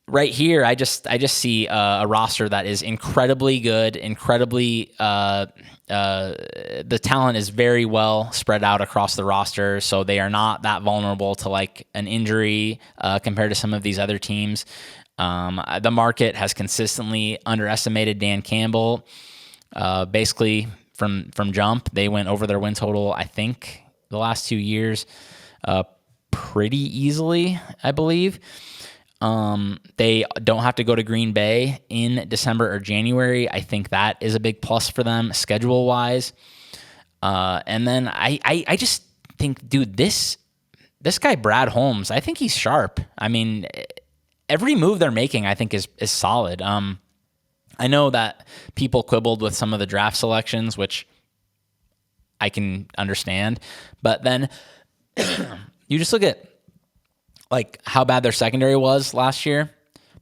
right here, I just see a roster that is incredibly good, the talent is very well spread out across the roster, so they are not that vulnerable to like an injury compared to some of these other teams. The market has consistently underestimated Dan Campbell. Basically, from jump, they went over their win total, I think, the last 2 years pretty easily, I believe. They don't have to go to Green Bay in December or January. I think that is a big plus for them schedule wise. And then I just think, dude, this guy, Brad Holmes, I think he's sharp. I mean, every move they're making, I think is solid. I know that people quibbled with some of the draft selections, which I can understand, but then you just look at like how bad their secondary was last year.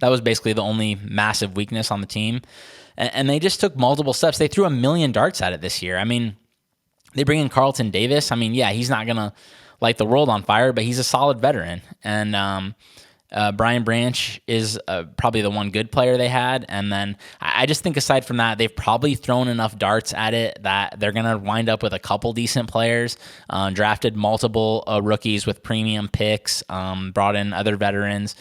That was basically the only massive weakness on the team. And they just took multiple steps. They threw 1 million darts at it this year. I mean, they bring in Carlton Davis. I mean, yeah, he's not going to light the world on fire, but he's a solid veteran. And Brian Branch is probably the one good player they had. And then I just think aside from that, they've probably thrown enough darts at it that they're going to wind up with a couple decent players, drafted multiple rookies with premium picks, brought in other veterans.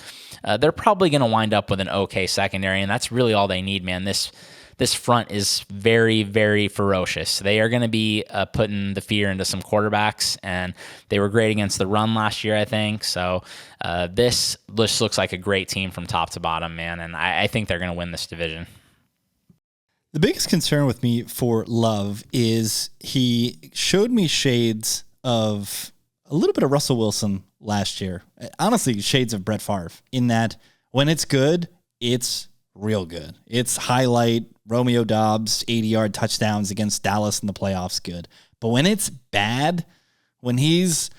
They're probably going to wind up with an okay secondary, and that's really all they need, man. This this front is very, very ferocious. They are going to be putting the fear into some quarterbacks, and they were great against the run last year, I think. So this just looks like a great team from top to bottom, man, and I think they're going to win this division. The biggest concern with me for Love is he showed me shades of a little bit of Russell Wilson last year. Honestly, shades of Brett Favre, in that when it's good, it's real good. It's highlight Romeo Doubs 80-yard touchdowns against Dallas in the playoffs good. But when it's bad, when he's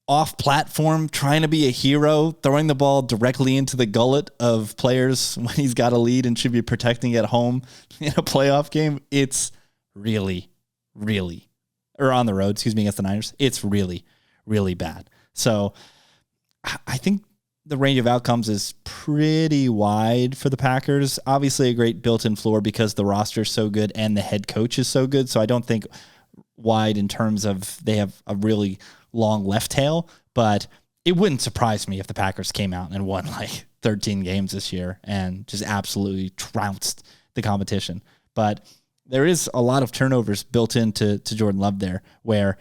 off platform trying to be a hero, throwing the ball directly into the gullet of players when he's got a lead and should be protecting at home in a playoff game, it's really, really, or on the road, against the Niners, it's really, really bad. So I think the range of outcomes is pretty wide for the Packers. Obviously a great built-in floor because the roster is so good and the head coach is so good. So I don't think wide in terms of they have a really long left tail, but it wouldn't surprise me if the Packers came out and won like 13 games this year and just absolutely trounced the competition. But there is a lot of turnovers built into Jordan Love there, where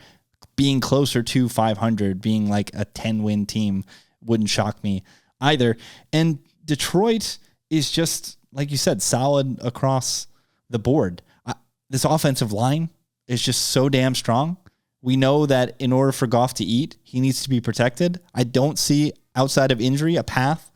being closer to 500, being like a 10-win team wouldn't shock me either. And Detroit is just, like you said, solid across the board. This offensive line is just so damn strong. We know that in order for Goff to eat, he needs to be protected. I don't see, outside of injury, a path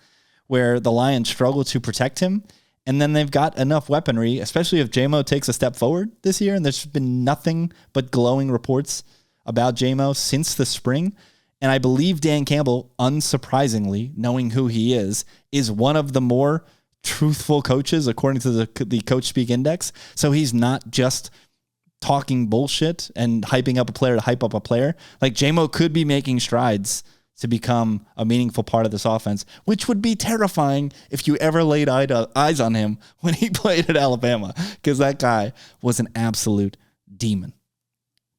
where the Lions struggle to protect him. And then they've got enough weaponry, especially if J-Mo takes a step forward this year. And there's been nothing but glowing reports about J-Mo since the spring. And I believe Dan Campbell, unsurprisingly, knowing who he is one of the more truthful coaches, according to the Coach Speak Index. So he's not just talking bullshit and hyping up a player to hype up a player. Like, J-Mo could be making strides to become a meaningful part of this offense, which would be terrifying if you ever laid eyes on him when he played at Alabama, because that guy was an absolute demon.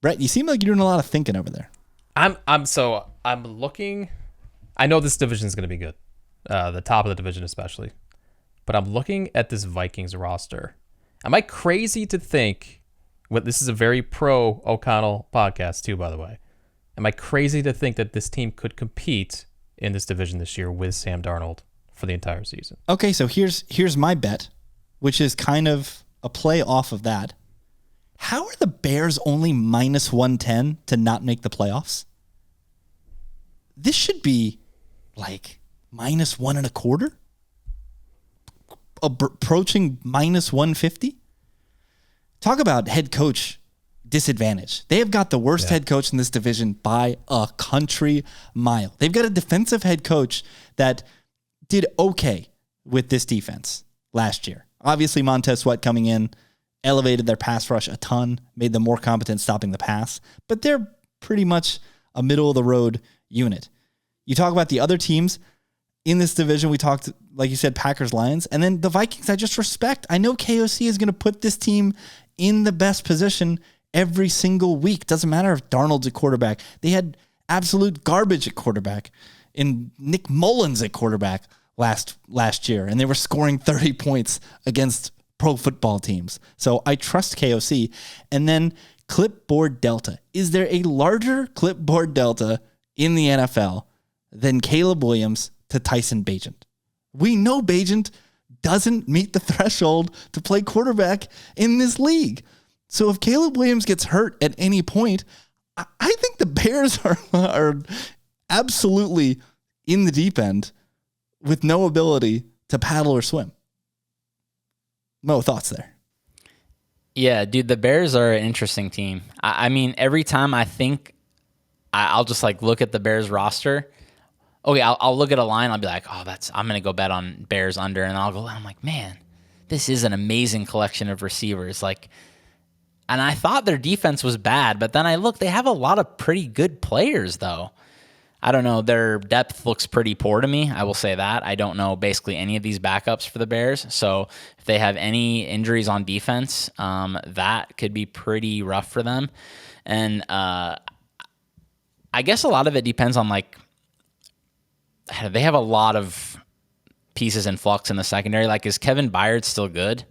Brett, you seem like you're doing a lot of thinking over there. I'm looking. I know this division is going to be good, the top of the division especially, but I'm looking at this Vikings roster. Am I crazy to think? This is a very pro O'Connell podcast too, by the way. Am I crazy to think that this team could compete in this division this year with Sam Darnold for the entire season? Okay, so here's my bet, which is kind of a play off of that. How are the Bears only minus 110 to not make the playoffs? This should be like minus 1.25, approaching minus 150. Talk about head coach disadvantage. They have got the worst head coach in this division by a country mile. They've got a defensive head coach that did okay with this defense last year. Obviously, Montez Sweat coming in elevated their pass rush a ton, made them more competent stopping the pass, but they're pretty much a middle-of-the-road unit. You talk about the other teams in this division, we talked, like you said, Packers, Lions, and then the Vikings I just respect. I know KOC is going to put this team in the best position every single week. Doesn't matter if Darnold's at quarterback. They had absolute garbage at quarterback and Nick Mullins at quarterback last year, and they were scoring 30 points against pro football teams. So I trust KOC. And then clipboard delta. Is there a larger clipboard delta in the NFL than Caleb Williams to Tyson Bagent? We know Bagent doesn't meet the threshold to play quarterback in this league. So if Caleb Williams gets hurt at any point, I think the Bears are absolutely in the deep end with no ability to paddle or swim. Mo, thoughts there? Yeah, dude, the Bears are an interesting team. I mean, every time I think I'll just like look at the Bears roster. Okay, I'll look at a line. I'll be like, oh, I'm going to go bet on Bears under. And I'm like, man, this is an amazing collection of receivers. Like, and I thought their defense was bad, but then I look, they have a lot of pretty good players though. I don't know. Their depth looks pretty poor to me. I will say that. I don't know basically any of these backups for the Bears. So if they have any injuries on defense, that could be pretty rough for them. And I guess a lot of it depends on like, they have a lot of pieces in flux in the secondary. Like, is Kevin Byard still good?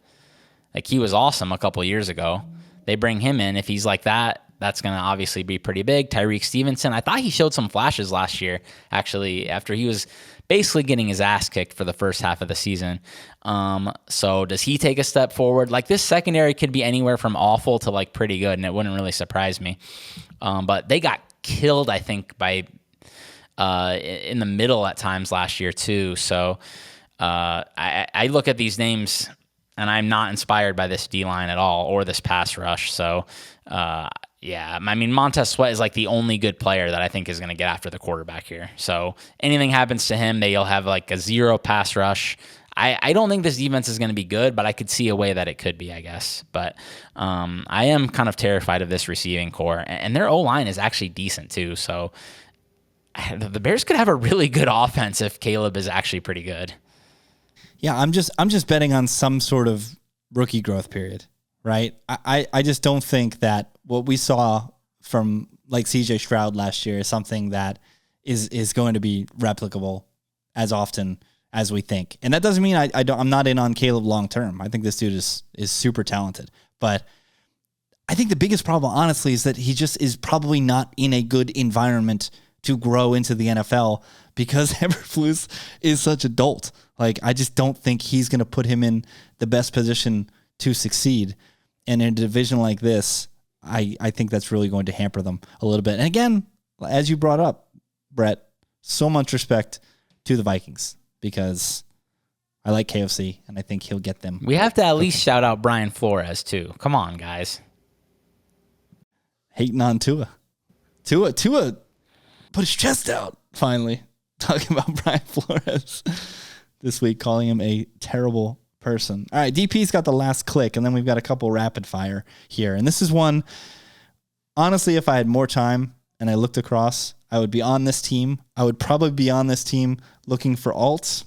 Like, he was awesome a couple years ago. They bring him in. If he's like that, that's going to obviously be pretty big. Tyreek Stevenson, I thought he showed some flashes last year, actually, after he was basically getting his ass kicked for the first half of the season. So does he take a step forward? Like, this secondary could be anywhere from awful to like pretty good, and it wouldn't really surprise me. But they got killed, I think, by in the middle at times last year too. So I look at these names and I'm not inspired by this D-line at all or this pass rush. So yeah, I mean, Montez Sweat is like the only good player that I think is going to get after the quarterback here. So anything happens to him, they'll have like a 0 pass rush. I don't think this defense is going to be good, but I could see a way that it could be, I guess. But I am kind of terrified of this receiving core, and their O-line is actually decent too. So the Bears could have a really good offense if Caleb is actually pretty good. Yeah, I'm just betting on some sort of rookie growth period, right? I just don't think that what we saw from like CJ Stroud last year is something that is going to be replicable as often as we think. And that doesn't mean I'm not in on Caleb long term. I think this dude is super talented. But I think the biggest problem, honestly, is that he just is probably not in a good environment to grow into the NFL because Eberflus is such a dolt. Like, I just don't think he's going to put him in the best position to succeed. And in a division like this, I think that's really going to hamper them a little bit. And again, as you brought up, Brett, so much respect to the Vikings because I like KFC and I think he'll get them. We have to at least shout out Brian Flores too. Come on, guys. Hating on Tua. Tua put his chest out, finally, talking about Brian Flores this week, calling him a terrible person. All right, DP's got the last click, and then we've got a couple rapid fire here. And this is one, honestly, if I had more time and I looked across, I would be on this team. I would probably be on this team looking for alts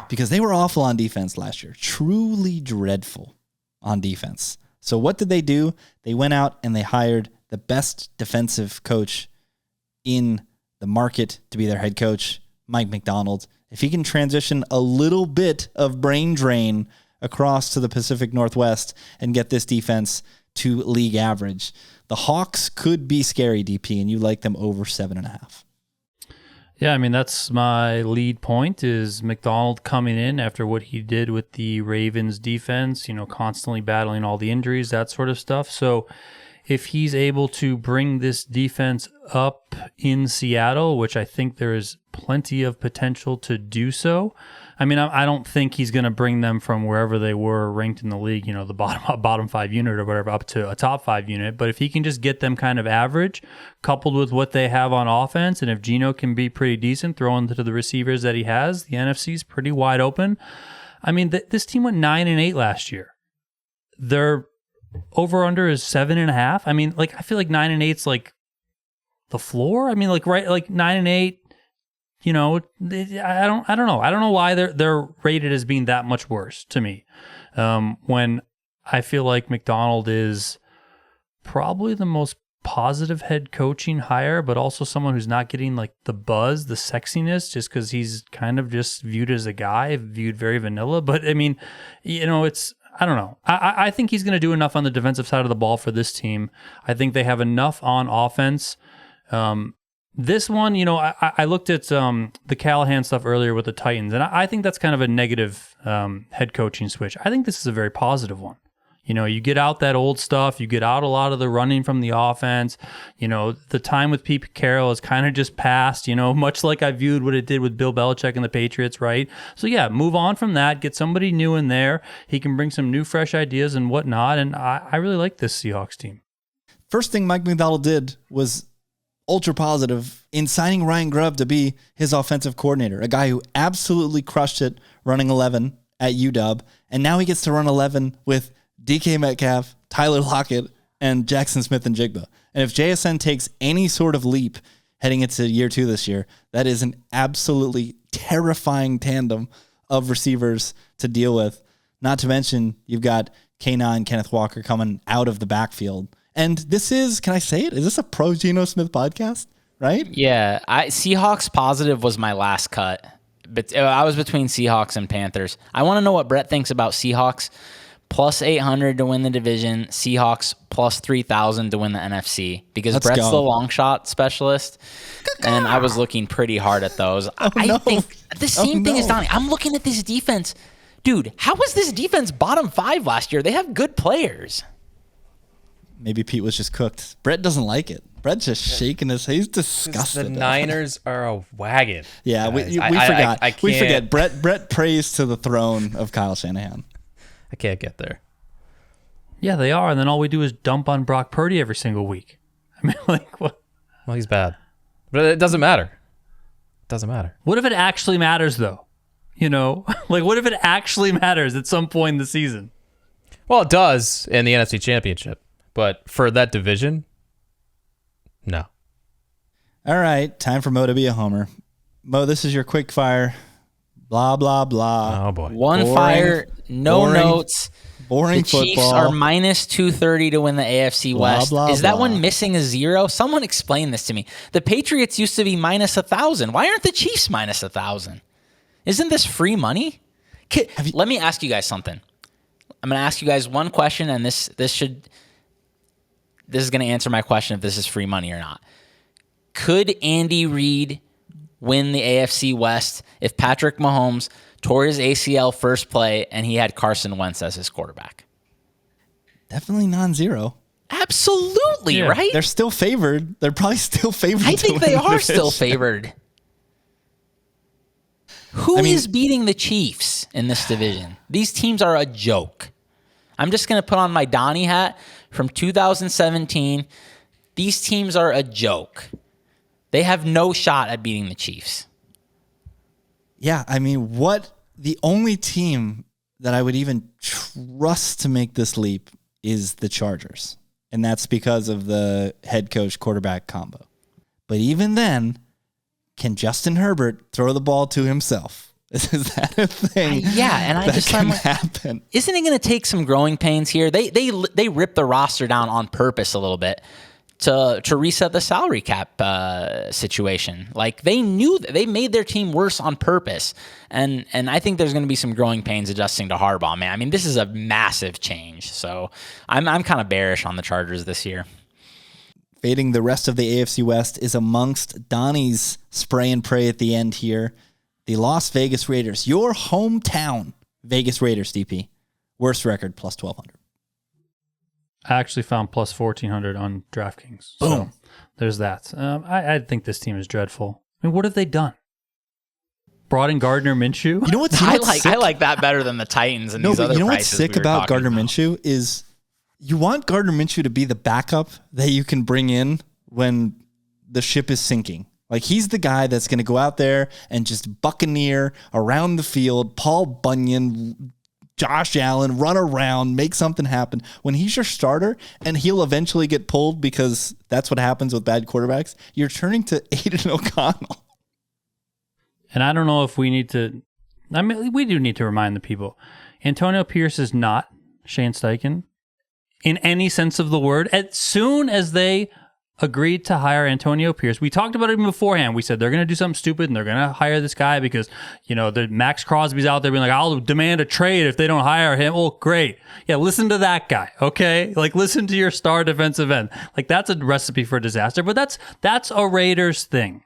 because they were awful on defense last year. Truly dreadful on defense. So what did they do? They went out and they hired the best defensive coach in the market to be their head coach, Mike Macdonald. If he can transition a little bit of brain drain across to the Pacific Northwest and get this defense to league average, the Hawks could be scary, DP, and you like them over 7.5. Yeah, I mean, that's my lead point is McDonald coming in after what he did with the Ravens defense, constantly battling all the injuries, that sort of stuff. So if he's able to bring this defense up in Seattle, which I think there is plenty of potential to do so. I mean, I don't think he's going to bring them from wherever they were ranked in the league, the bottom 5 unit or whatever, up to a top 5 unit. But if he can just get them kind of average, coupled with what they have on offense, and if Geno can be pretty decent, throwing to the receivers that he has, the NFC is pretty wide open. I mean, this team went 9-8 last year. Their over-under is 7.5. I mean, I feel like 9-8's like the floor. I mean, right, 9-8. I don't know. I don't know why they're rated as being that much worse to me. When I feel like McDonald is probably the most positive head coaching hire, but also someone who's not getting the buzz, the sexiness, just because he's kind of just viewed as a guy, viewed very vanilla. But I mean, it's. I don't know. I think he's going to do enough on the defensive side of the ball for this team. I think they have enough on offense. This one, I looked at the Callahan stuff earlier with the Titans, and I think that's kind of a negative head coaching switch. I think this is a very positive one. You get out that old stuff. You get out a lot of the running from the offense. The time with Pete Carroll is kind of just passed, much like I viewed what it did with Bill Belichick and the Patriots, right? So, yeah, move on from that. Get somebody new in there. He can bring some new, fresh ideas and whatnot, and I really like this Seahawks team. First thing Mike McDonald did was ultra positive in signing Ryan Grubb to be his offensive coordinator, a guy who absolutely crushed it running 11 at UW, and now he gets to run 11 with DK Metcalf, Tyler Lockett, and Jackson Smith-Njigba. And if JSN takes any sort of leap heading into year 2 this year, that is an absolutely terrifying tandem of receivers to deal with. Not to mention, you've got K9, Kenneth Walker coming out of the backfield. And this is, can I say it? Is this a pro Geno Smith podcast? Right? Yeah. Seahawks positive was my last cut. But I was between Seahawks and Panthers. I want to know what Brett thinks about Seahawks plus 800 to win the division. Seahawks plus 3,000 to win the NFC because Let's Brett's go. the long shot specialist, and I was looking pretty hard at those. I think the same thing as Donnie. I'm looking at this defense. Dude, how was this defense bottom 5 last year? They have good players. Maybe Pete was just cooked. Brett doesn't like it. Brett's just shaking his head. He's disgusted. The Niners are a wagon. Yeah, we guys. forgot. I We can't- forget. Brett prays to the throne of Kyle Shanahan. I can't get there. Yeah, they are. And then all we do is dump on Brock Purdy every single week. I mean, like, what? Well, he's bad. But it doesn't matter. It doesn't matter. What if it actually matters, though? You know, like, what if it actually matters at some point in the season? Well, it does in the NFC Championship. But for that division, no. All right, time for Mo to be a homer. Mo, this is your quick fire. Blah, blah, blah. Oh, boy. One Boring- fire, no boring- notes. Boring The Chiefs football. are minus 230 to win the AFC Blah, West. blah, Is that blah. one missing a 0? Someone explain this to me. The Patriots used to be minus 1,000. Why aren't the Chiefs minus 1,000? Isn't this free money? Let me ask you guys something. I'm going to ask you guys one question, and this is going to answer my question if this is free money or not. Could Andy Reid win the AFC West if Patrick Mahomes tore his ACL first play and he had Carson Wentz as his quarterback? Definitely non-zero. Absolutely, Yeah. right? They're still favored. They're probably still favored. I to think win they the are still division. favored. Who I is mean- beating the Chiefs in this division? These teams are a joke. I'm just going to put on my Donnie hat from 2017. These teams are a joke. They have no shot at beating the Chiefs. Yeah, I mean, the only team that I would even trust to make this leap is the Chargers. And that's because of the head coach quarterback combo. But even then, can Justin Herbert throw the ball to himself? Is that a thing? I'm like, happen? Isn't it going to take some growing pains here? They ripped the roster down on purpose a little bit to reset the salary cap situation. Like they knew that they made their team worse on purpose, and I think there's going to be some growing pains adjusting to Harbaugh. Man, I mean this is a massive change. So I'm kind of bearish on the Chargers this year. Fading the rest of the AFC West is amongst Donnie's spray and pray at the end here. The Las Vegas Raiders, your hometown Vegas Raiders, DP. Worst record, plus 1,200. I actually found plus 1,400 on DraftKings. So Boom. there's that. I think this team is dreadful. I mean, what have they done? Brought in Gardner Minshew? You know what's I sick? like that better than the Titans and No, these but other you know what's prices sick we were about talking Gardner about. Minshew is you want Gardner Minshew to be the backup that you can bring in when the ship is sinking. Like he's the guy that's going to go out there and just buccaneer around the field, Paul Bunyan, Josh Allen, run around, make something happen. When he's your starter and he'll eventually get pulled because that's what happens with bad quarterbacks, you're turning to Aiden O'Connell. And I don't know if we need to. I mean, we do need to remind the people. Antonio Pierce is not Shane Steichen in any sense of the word. As soon as they agreed to hire Antonio Pierce, we talked about it even beforehand. We said they're going to do something stupid and they're going to hire this guy because, you know, the Max Crosby's out there being like, I'll demand a trade if they don't hire him. Oh, great. Yeah, listen to that guy, okay? Like, listen to your star defensive end. Like, that's a recipe for disaster, but that's a Raiders thing.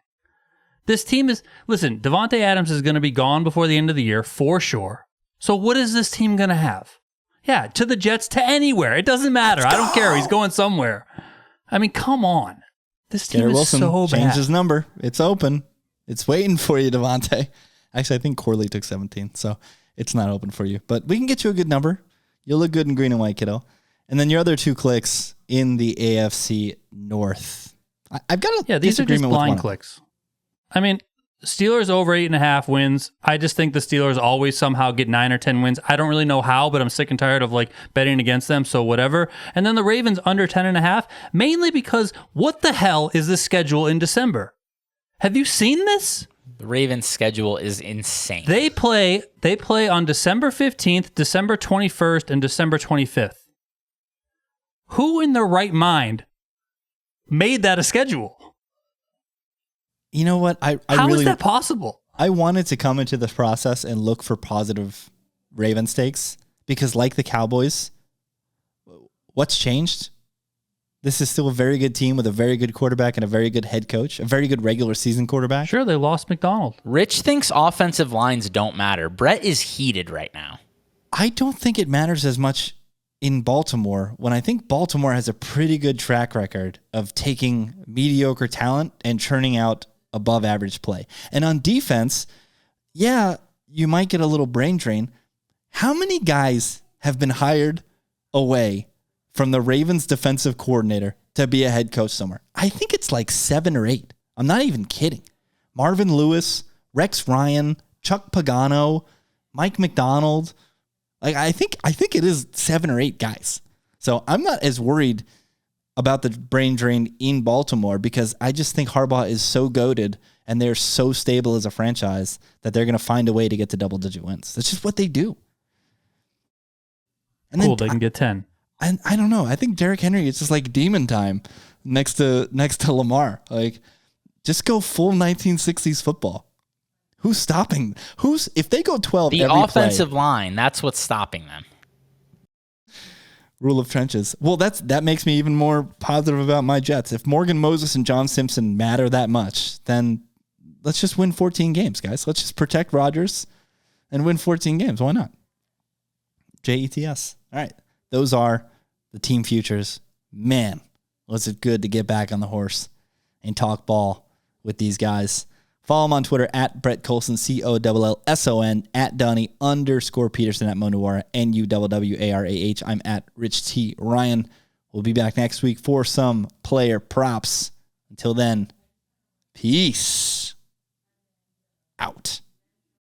This team is, listen, Devontae Adams is going to be gone before the end of the year for sure. So what is this team going to have? Yeah, to the Jets, to anywhere. It doesn't matter. I don't care. He's going somewhere. I mean, come on. This team Garrett is Wilson so changed bad. his number. It's open. It's waiting for you, Devontae. Actually, I think Corley took 17, so it's not open for you. But we can get you a good number. You'll look good in green and white, kiddo. And then your other two clicks in the AFC North. I've got a These are just disagreement with blind one. clicks. I mean, Steelers over 8.5 wins. I just think the Steelers always somehow get 9 or 10 wins. I don't really know how, but I'm sick and tired of like betting against them. So whatever. And then the Ravens under 10.5, mainly because what the hell is this schedule in December? Have you seen this? The Ravens' schedule is insane. They play on December 15th, December 21st, and December 25th. Who in their right mind made that a schedule? You know what? I How really is that possible? I wanted to come into this process and look for positive Ravens takes because like the Cowboys, what's changed? This is still a very good team with a very good quarterback and a very good head coach, a very good regular season quarterback. Sure, they lost McDonald. Rich thinks offensive lines don't matter. Brett is heated right now. I don't think it matters as much in Baltimore when I think Baltimore has a pretty good track record of taking mediocre talent and churning out above average play. And on defense, yeah, you might get a little brain drain. How many guys have been hired away from the Ravens defensive coordinator to be a head coach somewhere? I think it's like 7 or 8. I'm not even kidding. Marvin Lewis, Rex Ryan, Chuck Pagano, Mike McDonald. Like I think it is 7 or 8 guys. So I'm not as worried about the brain drain in Baltimore because I just think Harbaugh is so goated and they're so stable as a franchise that they're going to find a way to get to double-digit wins. That's just what they do. And Cool, they can get 10. And I don't know. I think Derrick Henry is just like demon time next to Lamar. Like, just go full 1960s football. Who's stopping? If they go 12 The every offensive play, line, that's what's stopping them. Rule of trenches. Well, that makes me even more positive about my Jets. If Morgan Moses and John Simpson matter that much, then let's just win 14 games, guys. Let's just protect Rodgers and win 14 games. Why not? JETS. All right. Those are the team futures. Man, was it good to get back on the horse and talk ball with these guys. Follow him on Twitter at Brett Colson, COLLSON, at Donnie_Peterson, at Monuara, NUWWARAH. I'm at Rich T. Ryan. We'll be back next week for some player props. Until then, peace out.